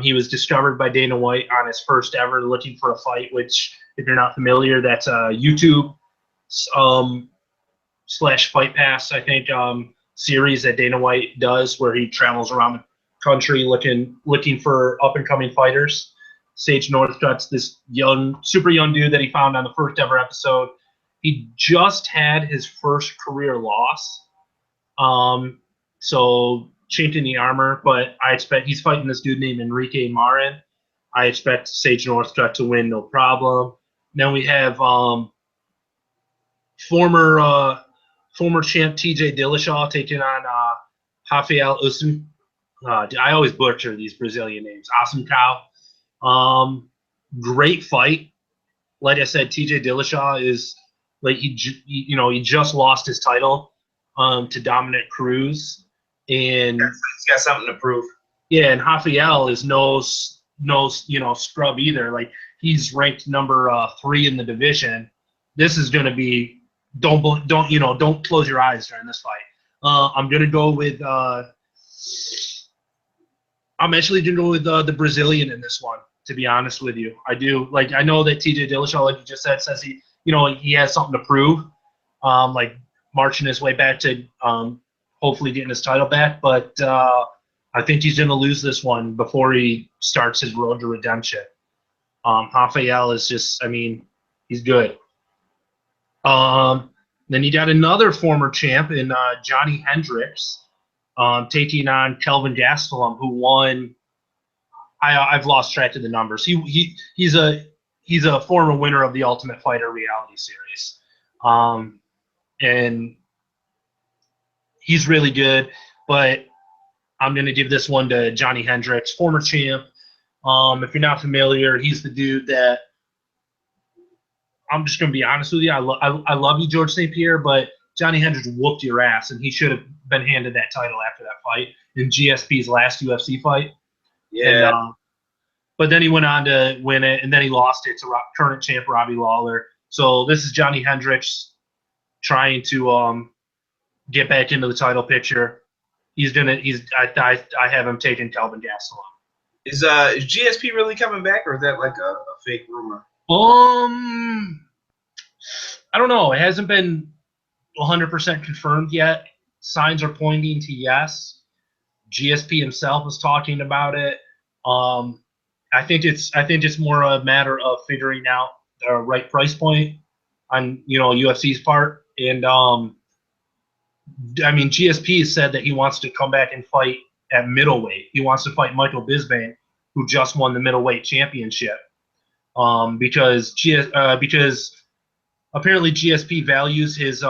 He was discovered by Dana White on his first ever Looking for a Fight, which, if you're not familiar, that's a YouTube / Fight Pass, I think, series that Dana White does, where he travels around the country looking for up-and-coming fighters. Sage Northcutt's this super young dude that he found on the first ever episode. He just had his first career loss. So chink in the armor, but I expect he's fighting this dude named Enrique Marin. I expect Sage Northcutt to win, no problem. Then we have former champ TJ Dillashaw taking on Rafael Usman. I always butcher these Brazilian names. Awesome Cow. Great fight. Like I said, TJ Dillashaw is like he just lost his title to Dominic Cruz, and he's got something to prove. Yeah, and Rafael is no scrub either. Like, he's ranked number 3 in the division. This is going to be don't close your eyes during this fight. I'm going to go with I'm actually going to go with the Brazilian in this one, to be honest with you. I do. Like, I know that TJ Dillashaw, like you just said, says he has something to prove, like marching his way back to hopefully getting his title back. But I think he's going to lose this one before he starts his road to redemption. Rafael is just, he's good. Then you got another former champ in Johnny Hendricks, taking on Kelvin Gastelum, who won. I've lost track of the numbers. He's a former winner of the Ultimate Fighter reality series, and he's really good. But I'm going to give this one to Johnny Hendricks, former champ. If you're not familiar, he's the dude that, I'm just going to be honest with you. I love you, George St. Pierre, but Johnny Hendricks whooped your ass, and he should have been handed that title after that fight in GSP's last UFC fight. Yeah. And, but then he went on to win it, and then he lost it to current champ Robbie Lawler. So this is Johnny Hendricks trying to get back into the title picture. I have him taking Kelvin Gastelum. Is GSP really coming back, or is that like a fake rumor? I don't know. It hasn't been 100% confirmed yet. Signs are pointing to yes. GSP himself was talking about it. I think it's more a matter of figuring out the right price point on UFC's part. And I mean, GSP has said that he wants to come back and fight at middleweight. He wants to fight Michael Bisping, who just won the middleweight championship. Because apparently GSP values his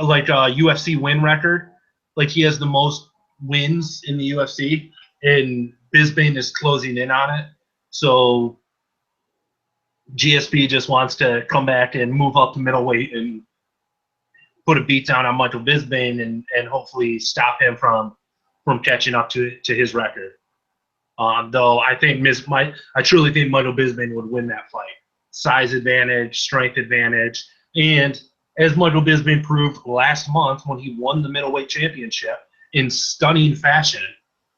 UFC win record. Like, he has the most wins in the UFC, and Bisping is closing in on it. So GSP just wants to come back and move up to middleweight and put a beat down on Michael Bisping and hopefully stop him from catching up to his record. Though I truly think Michael Bisping would win that fight. Size advantage, strength advantage, and as Michael Bisping proved last month when he won the middleweight championship in stunning fashion,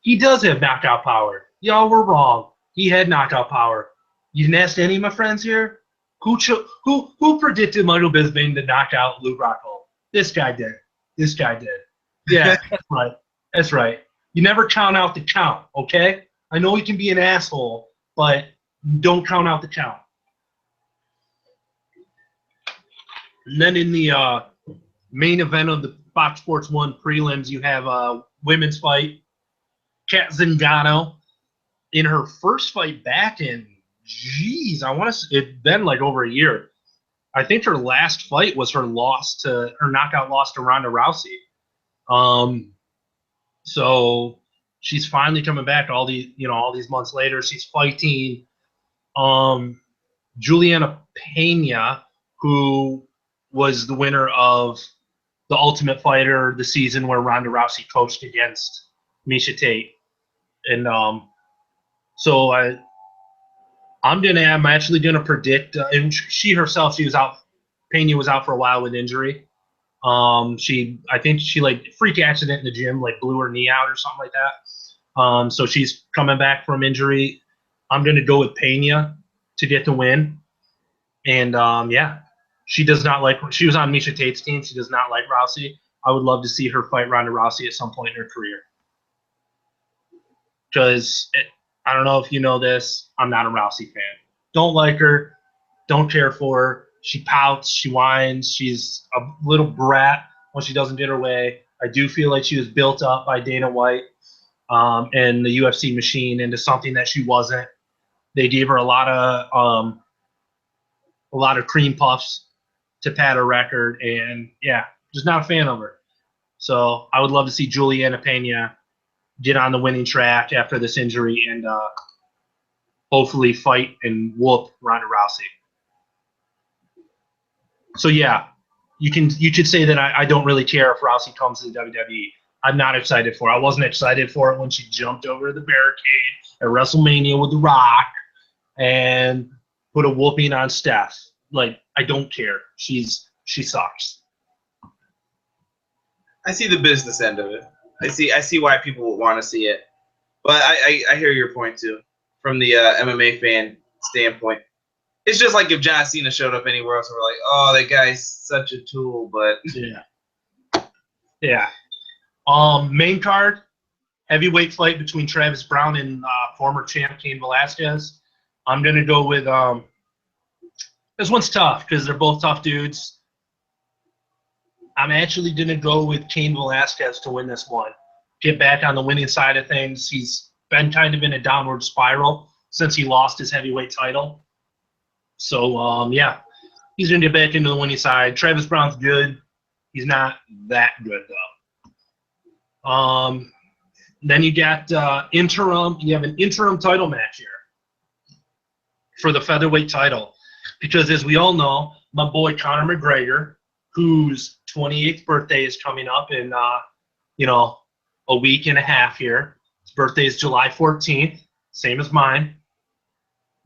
he does have knockout power. Y'all were wrong. He had knockout power. You didn't ask any of my friends here? Who predicted Michael Bisping to knock out Luke Rockhold? This guy did. Yeah, that's right. That's right. You never count out the count, okay? I know he can be an asshole, but don't count out the count. And then in the main event of the Fox Sports 1 prelims, you have a women's fight. Kat Zingano, in her first fight back in, it's been like over a year. I think her last fight was her knockout loss to Ronda Rousey. So she's finally coming back all these months later. She's fighting Juliana Pena, who was the winner of the Ultimate Fighter, the season where Ronda Rousey coached against Miesha Tate. And so I'm actually gonna predict, and she herself, Pena was out for a while with injury. I think she like freak accident in the gym, like blew her knee out or something like that. So she's coming back from injury. I'm gonna go with Pena to get the win. And she does not like. She was on Miesha Tate's team. She does not like Rousey. I would love to see her fight Ronda Rousey at some point in her career. Because I don't know if you know this, I'm not a Rousey fan. Don't like her. Don't care for her. She pouts. She whines. She's a little brat when she doesn't get her way. I do feel like she was built up by Dana White and the UFC machine into something that she wasn't. They gave her a lot of cream puffs to pad her record, and just not a fan of her. So I would love to see Juliana Pena get on the winning track after this injury and hopefully fight and whoop Ronda Rousey. So you could say that I don't really care if Rousey comes to the WWE. I'm not excited for it. I wasn't excited for it when she jumped over the barricade at WrestleMania with The Rock and put a whooping on Steph. Like, I don't care. She sucks. I see the business end of it. I see why people would want to see it, but I hear your point too, from the MMA fan standpoint. It's just like if John Cena showed up anywhere else, and we're like, oh, that guy's such a tool. But yeah. Main card, heavyweight fight between Travis Brown and former champ Cain Velasquez. I'm gonna go with this one's tough because they're both tough dudes. I'm actually going to go with Cain Velasquez to win this one. Get back on the winning side of things. He's been kind of in a downward spiral since he lost his heavyweight title. So, he's going to get back into the winning side. Travis Brown's good. He's not that good, though. Then you got interim. You have an interim title match here for the featherweight title. Because as we all know, my boy Conor McGregor, whose 28th birthday is coming up in, a week and a half here. His birthday is July 14th, same as mine.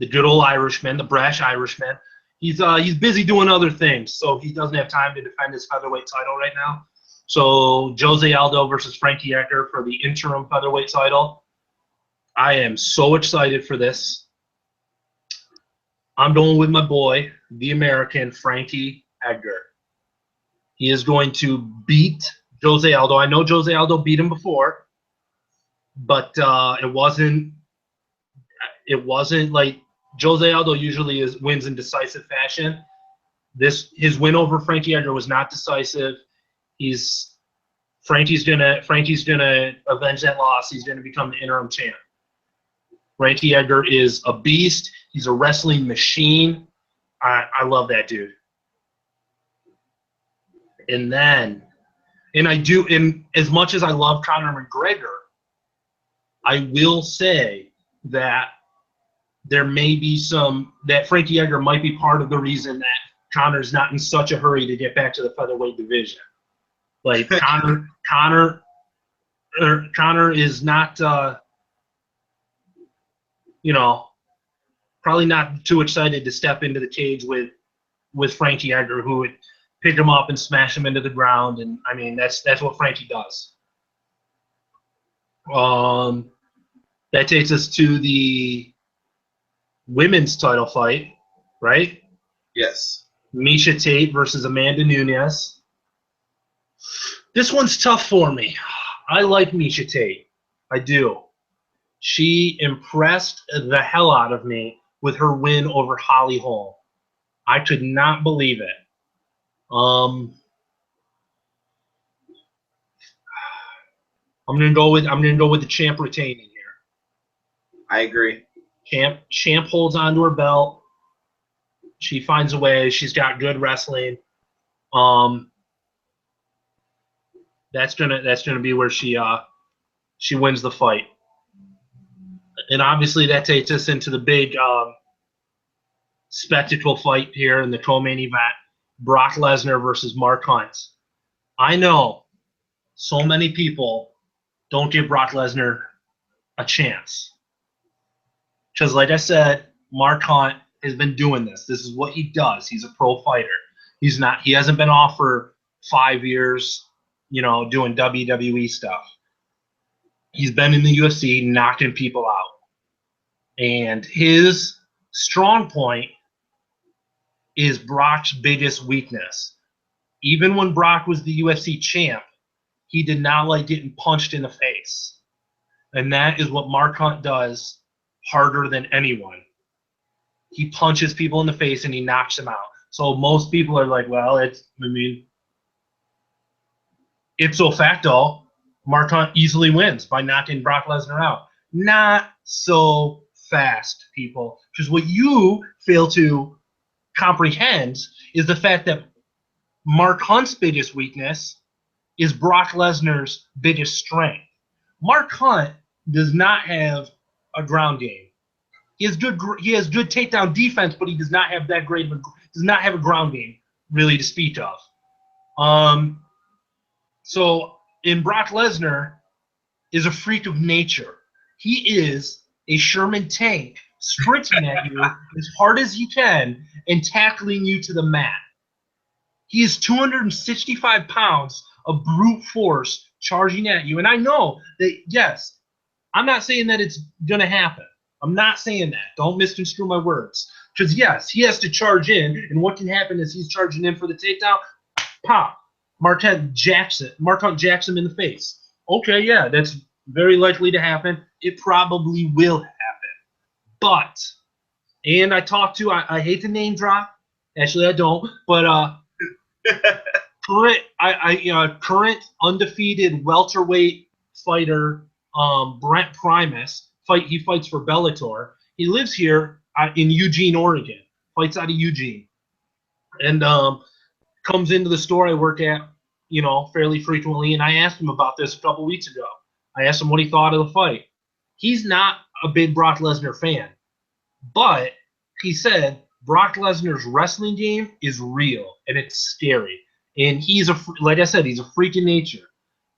The good old Irishman, the brash Irishman. He's busy doing other things, so he doesn't have time to defend his featherweight title right now. So Jose Aldo versus Frankie Edgar for the interim featherweight title. I am so excited for this. I'm going with my boy, the American Frankie Edgar. He is going to beat Jose Aldo. I know Jose Aldo beat him before, but it wasn't like Jose Aldo usually wins in decisive fashion. His win over Frankie Edgar was not decisive. Frankie's gonna avenge that loss. He's gonna become the interim champ. Frankie Edgar is a beast. He's a wrestling machine. I love that dude. And as much as I love Conor McGregor, I will say that there may be that Frankie Edgar might be part of the reason that Conor's not in such a hurry to get back to the featherweight division. Like Conor is not, probably not too excited to step into the cage with Frankie Edgar, who would pick him up and smash him into the ground. And I mean, that's what Frankie does. That takes us to the women's title fight, right? Yes. Miesha Tate versus Amanda Nunes. This one's tough for me. I like Miesha Tate. I do. She impressed the hell out of me with her win over Holly Holm. I could not believe it. I'm gonna go with the champ retaining here. I agree. Champ holds onto her belt. She finds a way. She's got good wrestling. That's gonna be where she wins the fight. And obviously that takes us into the big spectacle fight here in the co-main event: Brock Lesnar versus Mark Hunt. I know so many people don't give Brock Lesnar a chance. Because like I said, Mark Hunt has been doing this. This is what he does. He's a pro fighter. He hasn't been off for 5 years, doing WWE stuff. He's been in the UFC knocking people out. And his strong point is Brock's biggest weakness. Even when Brock was the UFC champ, he did not like getting punched in the face. And that is what Mark Hunt does harder than anyone. He punches people in the face and he knocks them out. So most people are like, well, ipso facto, Mark Hunt easily wins by knocking Brock Lesnar out. Not so fast, people. Because what you fail to comprehend is the fact that Mark Hunt's biggest weakness is Brock Lesnar's biggest strength. Mark Hunt does not have a ground game. He has good takedown defense, but he does not have a ground game really to speak of. So in Brock Lesnar is a freak of nature. He is a Sherman tank sprinting at you as hard as he can and tackling you to the mat. He is 265 pounds of brute force charging at you. And I know that, yes, I'm not saying that it's going to happen. I'm not saying that. Don't misconstrue my words. Because, yes, he has to charge in, and what can happen is he's charging in for the takedown. Pop. Mark Hunt jacks him in the face. Okay, yeah, that's very likely to happen. It probably will happen. But, and I hate to name drop. Actually, I don't. But current undefeated welterweight fighter Brent Primus. He fights for Bellator. He lives here in Eugene, Oregon. Fights out of Eugene, and comes into the store I work at, fairly frequently. And I asked him about this a couple weeks ago. I asked him what he thought of the fight. He's not a big Brock Lesnar fan, but he said Brock Lesnar's wrestling game is real and it's scary. And like I said, he's a freak in nature.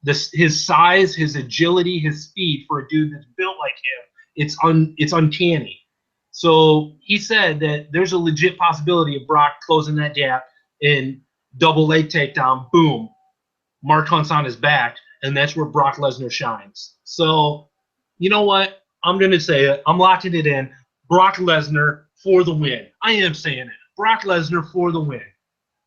His size, his agility, his speed for a dude that's built like him, it's uncanny. So he said that there's a legit possibility of Brock closing that gap and double leg takedown, boom, Mark Hunt's on his back, and that's where Brock Lesnar shines. So, you know what? I'm going to say it. I'm locking it in. Brock Lesnar for the win. I am saying it. Brock Lesnar for the win.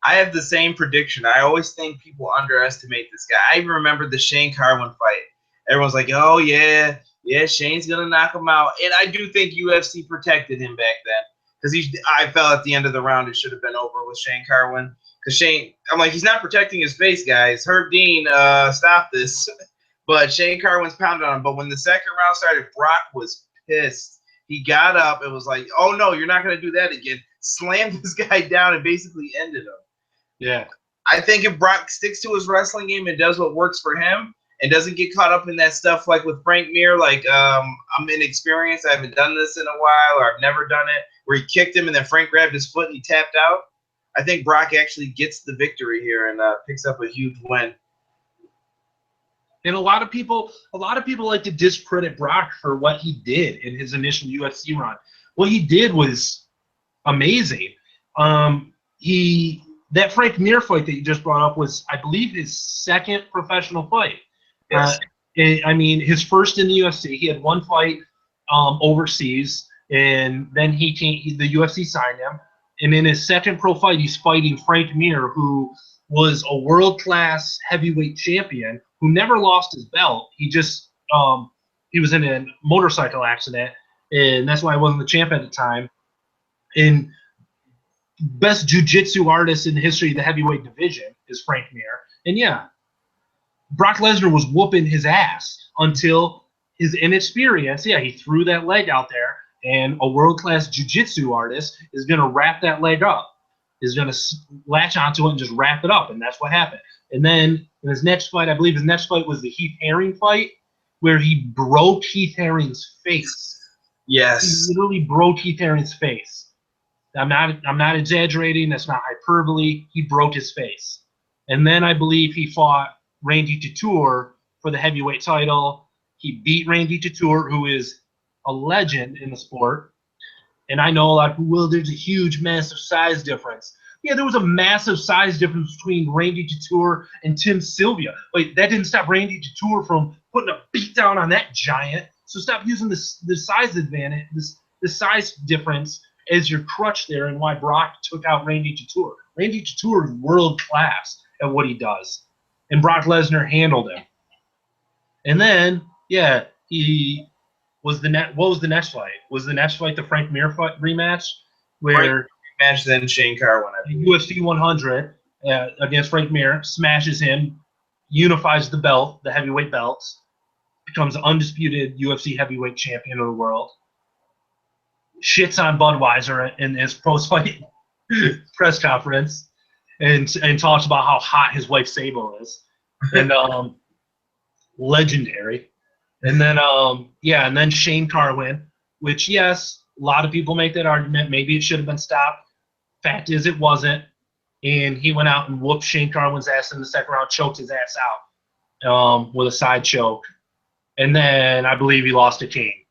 I have the same prediction. I always think people underestimate this guy. I even remember the Shane Carwin fight. Everyone's like, oh, yeah, Shane's going to knock him out. And I do think UFC protected him back then. Because I felt at the end of the round it should have been over with Shane Carwin. Because Shane, I'm like, he's not protecting his face, guys. Herb Dean, stop this. But Shane Carwin's pounded on him. But when the second round started, Brock was pissed. He got up and was like, oh, no, you're not going to do that again. Slammed this guy down and basically ended him. Yeah. I think if Brock sticks to his wrestling game and does what works for him and doesn't get caught up in that stuff like with Frank Mir, like I'm inexperienced, I haven't done this in a while, or I've never done it, where he kicked him and then Frank grabbed his foot and he tapped out, I think Brock actually gets the victory here and picks up a huge win. And a lot of people like to discredit Brock for what he did in his initial UFC run. What he did was amazing. That Frank Mir fight that you just brought up was, I believe, his second professional fight. Yes. I mean, his first in the UFC. He had one fight overseas, and then the UFC signed him. And in his second pro fight, he's fighting Frank Mir, who was a world-class heavyweight champion who never lost his belt. He just he was in a motorcycle accident, and that's why he wasn't the champ at the time. And best jiu-jitsu artist in the history of the heavyweight division is Frank Mir. And yeah, Brock Lesnar was whooping his ass until his inexperience. Yeah, he threw that leg out there, and a world-class jiu-jitsu artist is going to wrap that leg up, is going to latch onto it and just wrap it up, and that's what happened. And then in his next fight, I believe his next fight was the Heath Herring fight, where he broke Heath Herring's face. Yes. He literally broke Heath Herring's face. I'm not exaggerating. That's not hyperbole. He broke his face. And then I believe he fought Randy Couture for the heavyweight title. He beat Randy Couture, who is a legend in the sport. And I know a lot of people, well, there's a huge, massive size difference. Yeah, there was a massive size difference between Randy Couture and Tim Sylvia. But that didn't stop Randy Couture from putting a beat down on that giant. So stop using the size advantage, the size difference as your crutch there, and why Brock took out Randy Couture. Randy Couture is world class at what he does, and Brock Lesnar handled him. And then, yeah, he was what was the next fight? Was the next fight the Frank Mir fight rematch, where rematch then Shane Carwin, UFC 100 against Frank Mir, smashes him, unifies the belt, the heavyweight belts, becomes undisputed UFC heavyweight champion of the world. Shits on Budweiser in his post-fight press conference, and talks about how hot his wife Sable is, and legendary. And then and then Shane Carwin, which yes, a lot of people make that argument. Maybe it should have been stopped. Fact is, it wasn't, and he went out and whooped Shane Carwin's ass in the second round, choked his ass out with a side choke, and then I believe he lost to Kane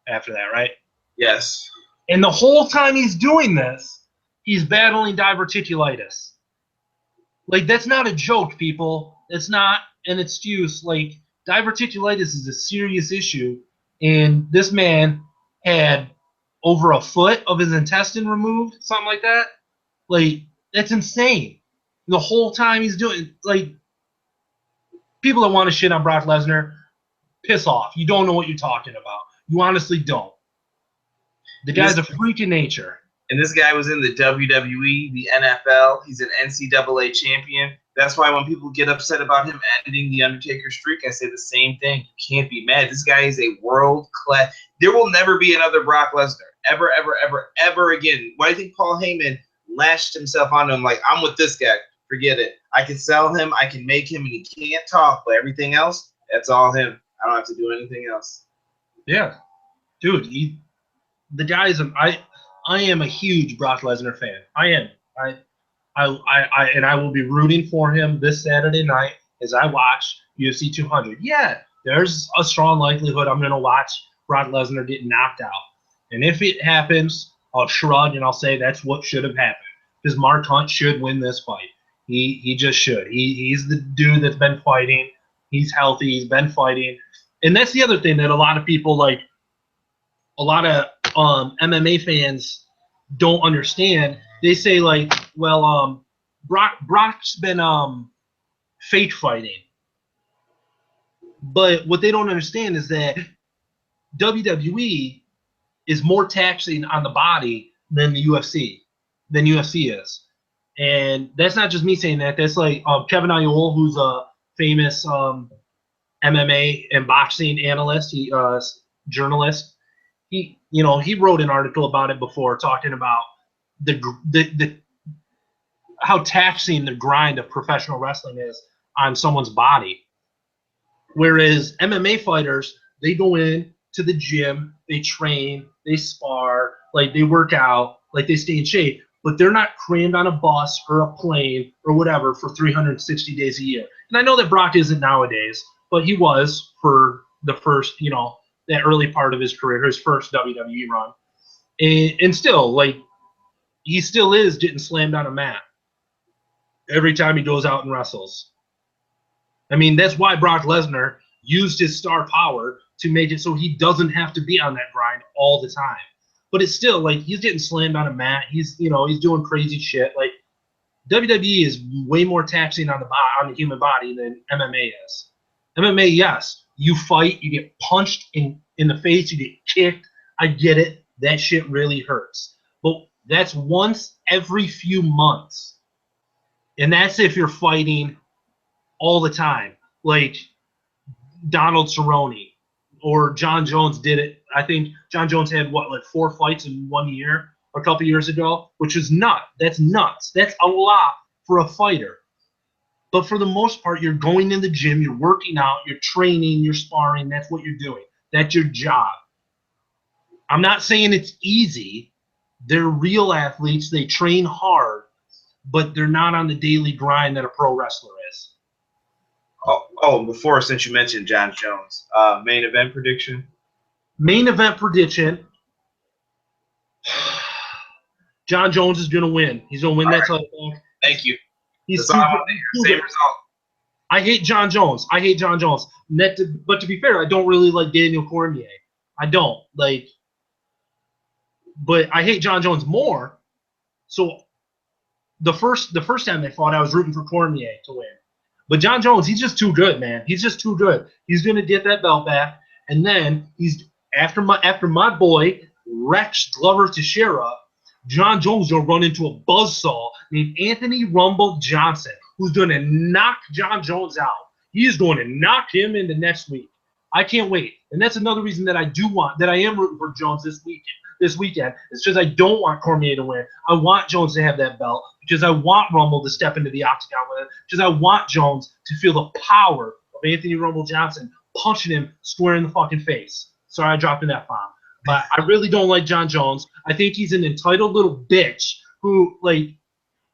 after that, right? Yes. And the whole time he's doing this, he's battling diverticulitis. Like, that's not a joke, people. It's not an excuse. Like, diverticulitis is a serious issue, and this man had over a foot of his intestine removed, something like that. Like, that's insane. The whole time he's doing, like, people that want to shit on Brock Lesnar, piss off. You don't know what you're talking about. You honestly don't. The guy's a freak in nature. And this guy was in the WWE, the NFL. He's an NCAA champion. That's why when people get upset about him ending the Undertaker streak, I say the same thing. You can't be mad. This guy is a world-class. There will never be another Brock Lesnar. Ever, ever, ever, ever again. Why do you think Paul Heyman lashed himself onto him like, I'm with this guy. Forget it. I can sell him. I can make him, and he can't talk. But everything else, that's all him. I don't have to do anything else. Yeah. Dude, the guy is I am a huge Brock Lesnar fan. I am. And I will be rooting for him this Saturday night as I watch UFC 200. Yeah, there's a strong likelihood I'm going to watch Brock Lesnar get knocked out. And if it happens, I'll shrug and I'll say that's what should have happened. Because Mark Hunt should win this fight. He just should. He's the dude that's been fighting. He's healthy. He's been fighting. And that's the other thing that a lot of people, like a lot of MMA fans don't understand. They say, like, well, Brock's been fake fighting. But what they don't understand is that WWE is more taxing on the body than the UFC, is. And that's not just me saying that. That's like Kevin Iole, who's a famous MMA and boxing analyst, journalist. He wrote an article about it before, talking about the how taxing the grind of professional wrestling is on someone's body. Whereas MMA fighters, they go in to the gym, they train, they spar, like they work out, like they stay in shape, but they're not crammed on a bus or a plane or whatever for 360 days a year. And I know that Brock isn't nowadays, but he was for the first, that early part of his career, his first WWE run. And still, like, he still is getting slammed on a mat every time he goes out and wrestles. I mean, that's why Brock Lesnar used his star power to make it so he doesn't have to be on that grind all the time. But it's still, like, he's getting slammed on a mat. He's doing crazy shit. Like, WWE is way more taxing on the human body than MMA is. MMA, yes, you fight, you get punched in the face, you get kicked. I get it. That shit really hurts. But that's once every few months. And that's if you're fighting all the time. Like Donald Cerrone or John Jones did it. I think John Jones had, 4 fights in 1 year a couple years ago, which is nuts. That's nuts. That's a lot for a fighter. But for the most part, you're going in the gym, you're working out, you're training, you're sparring. That's what you're doing. That's your job. I'm not saying it's easy. They're real athletes. They train hard, but they're not on the daily grind that a pro wrestler is. Before, since you mentioned John Jones, main event prediction? Main event prediction. John Jones is going to win. He's going to win that title. Thank you. He's same result. I hate John Jones. But to be fair, I don't really like Daniel Cormier. I don't. But I hate John Jones more. So the first time they fought, I was rooting for Cormier to win. But John Jones, he's just too good, man. He's just too good. He's going to get that belt back. And then he's after my boy, Rex Glover Teixeira, John Jones will run into a buzzsaw named Anthony Rumble Johnson, who's going to knock John Jones out. He is going to knock him into next week. I can't wait. And that's another reason that I am rooting for Jones this weekend. It's because I don't want Cormier to win. I want Jones to have that belt because I want Rumble to step into the octagon with it, because I want Jones to feel the power of Anthony Rumble Johnson punching him square in the fucking face. Sorry, I dropped an F-bomb. But I really don't like John Jones. I think he's an entitled little bitch who,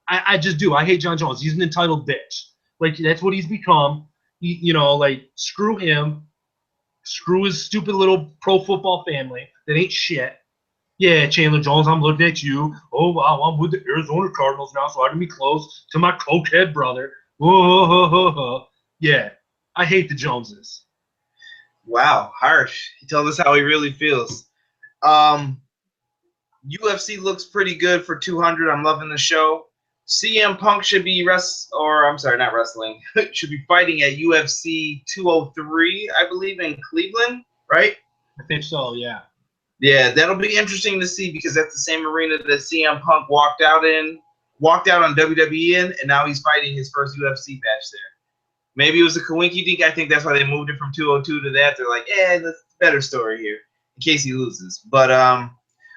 I just do. I hate John Jones. He's an entitled bitch. That's what he's become. Screw him. Screw his stupid little pro football family that ain't shit. Yeah, Chandler Jones, I'm looking at you. Oh, wow, I'm with the Arizona Cardinals now, so I can be close to my cokehead brother. Whoa. Yeah, I hate the Joneses. Wow, harsh. He told us how he really feels. UFC looks pretty good for 200. I'm loving the show. CM Punk should be not wrestling. Should be fighting at UFC 203, I believe, in Cleveland, right? I think so, yeah. Yeah, that'll be interesting to see because that's the same arena that CM Punk walked out on WWE in, and now he's fighting his first UFC match there. Maybe it was a coinky dink. I think that's why they moved it from 202 to that. They're like, that's a better story here in case he loses. But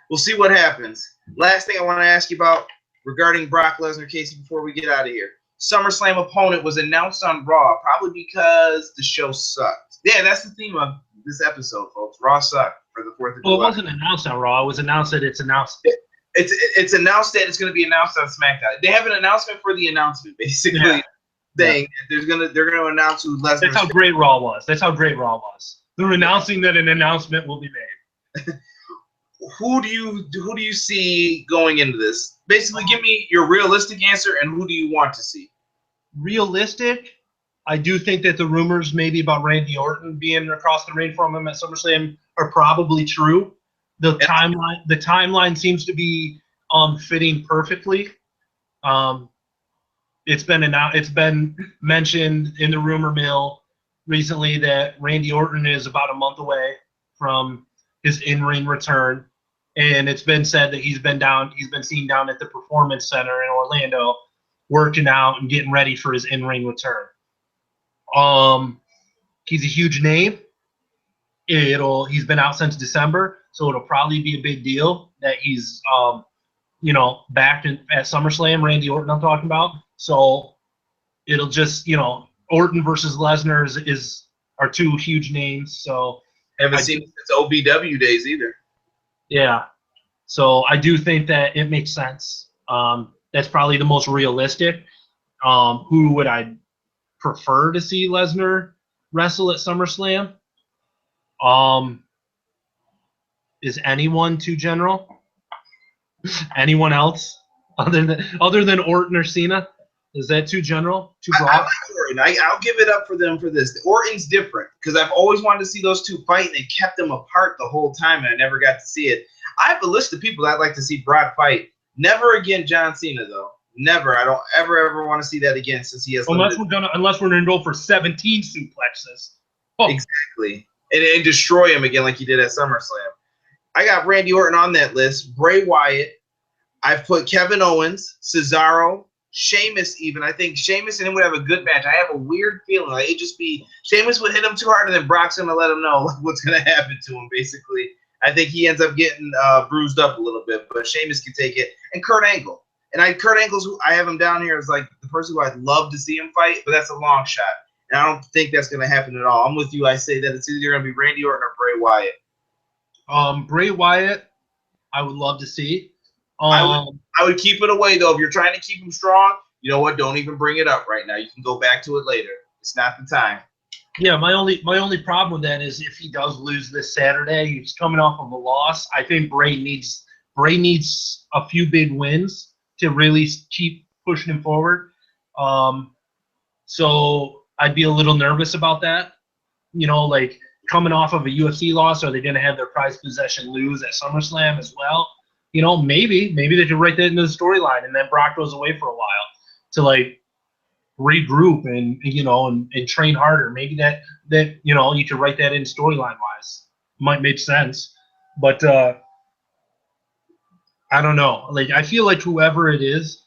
we'll see what happens. Last thing I want to ask you about regarding Brock Lesnar, Casey, before we get out of here. SummerSlam opponent was announced on Raw, probably because the show sucked. Yeah, that's the theme of this episode, folks. Raw sucked for the 4th of July. Well, it wasn't announced on Raw. It was announced that it's announced. It's announced that it's going to be announced on SmackDown. They have an announcement for the announcement, basically, saying they're gonna announce who Lesnar. That's how great Raw was. That's how great Raw was. They're announcing that an announcement will be made. Who do you see going into this? Basically, give me your realistic answer, and who do you want to see? Realistic, I do think that the rumors maybe about Randy Orton being across the ring from him at SummerSlam are probably true. The timeline seems to be fitting perfectly. It's been mentioned in the rumor mill recently that Randy Orton is about a month away from his in-ring return, and it's been said that he's been seen down at the Performance Center in Orlando working out and getting ready for his in-ring return. He's a huge name. He's been out since December, so it'll probably be a big deal that he's back at SummerSlam. Randy Orton, I'm talking about. So it'll just Orton versus Lesnar are two huge names. So haven't seen it since OVW days either. Yeah, so I do think that it makes sense. That's probably the most realistic. Who would I prefer to see Lesnar wrestle at SummerSlam? Is anyone too general? Anyone else other than Orton or Cena? Is that too general? Too broad? I like Orton. I'll give it up for them for this. Orton's different because I've always wanted to see those two fight, and they kept them apart the whole time, and I never got to see it. I have a list of people I'd like to see Brock fight. Never again John Cena, though. Never. I don't ever want to see that again since he has. Unless we're gonna go for 17 suplexes. Oh. Exactly, and destroy him again like he did at SummerSlam. I got Randy Orton on that list. Bray Wyatt. I've put Kevin Owens, Cesaro, Sheamus even. I think Sheamus and him would have a good match. I have a weird feeling like it'd just be Sheamus would hit him too hard, and then Brock's gonna let him know what's gonna happen to him. Basically, I think he ends up getting bruised up a little bit, but Sheamus can take it. And Kurt Angle, Kurt Angle's I have him down here as like the person who I'd love to see him fight, but that's a long shot, and I don't think that's gonna happen at all. I'm with you. I say that it's either gonna be Randy Orton or Bray Wyatt. Bray Wyatt, I would love to see. I would keep it away though. If you're trying to keep him strong, you know what? Don't even bring it up right now. You can go back to it later. It's not the time. Yeah, my only problem with that is if he does lose this Saturday, he's coming off of a loss. I think Bray needs a few big wins to really keep pushing him forward. So I'd be a little nervous about that. Like coming off of a UFC loss, are they going to have their prized possession lose at SummerSlam as well? Maybe they could write that into the storyline, and then Brock goes away for a while to like regroup and train harder. Maybe that you could write that in storyline wise. Might make sense, but I don't know. Like I feel like whoever it is,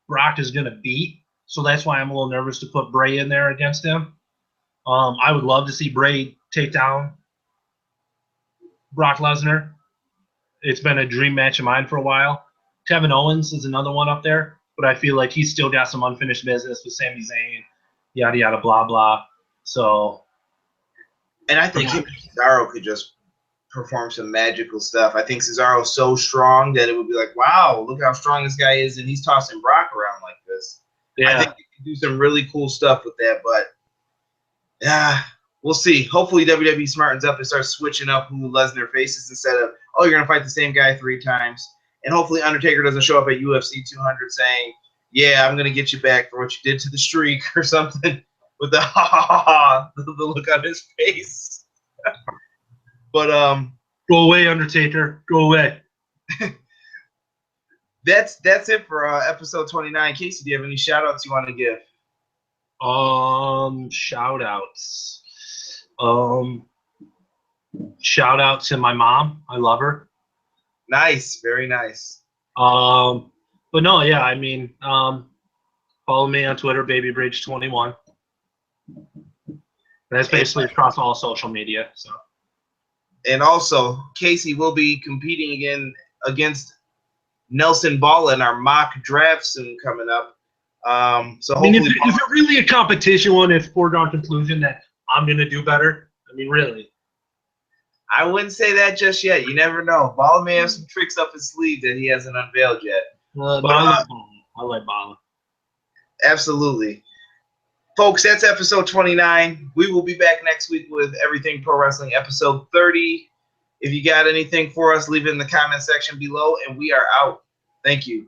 Brock is gonna beat. So that's why I'm a little nervous to put Bray in there against him. I would love to see Bray take down Brock Lesnar. It's been a dream match of mine for a while. Kevin Owens is another one up there, but I feel like he's still got some unfinished business with Sami Zayn, yada, yada, blah, blah. So. And I think Cesaro could just perform some magical stuff. I think Cesaro's so strong that it would be like, wow, look how strong this guy is, and he's tossing Brock around like this. Yeah. I think he can do some really cool stuff with that, but yeah. We'll see. Hopefully WWE smartens up and starts switching up who Lesnar faces instead of, oh, you're going to fight the same guy 3 times. And hopefully Undertaker doesn't show up at UFC 200 saying, yeah, I'm going to get you back for what you did to the streak or something with the the look on his face. But go away, Undertaker. Go away. That's it for episode 29. Casey, do you have any shout-outs you want to give? Shout-outs. Shout out to my mom. I love her. Nice, very nice. But no, yeah, I mean, follow me on Twitter, BabyBridge21. That's basically across all social media. So. And also, Casey will be competing again against Nelson Balla in our mock draft soon coming up. So I mean, is it really a competition one? If foregone conclusion that I'm gonna do better? I mean, really? I wouldn't say that just yet. You never know. Bala may have some tricks up his sleeve that he hasn't unveiled yet. But I like Bala. Absolutely. Folks, that's episode 29. We will be back next week with Everything Pro Wrestling, episode 30. If you got anything for us, leave it in the comment section below, and we are out. Thank you.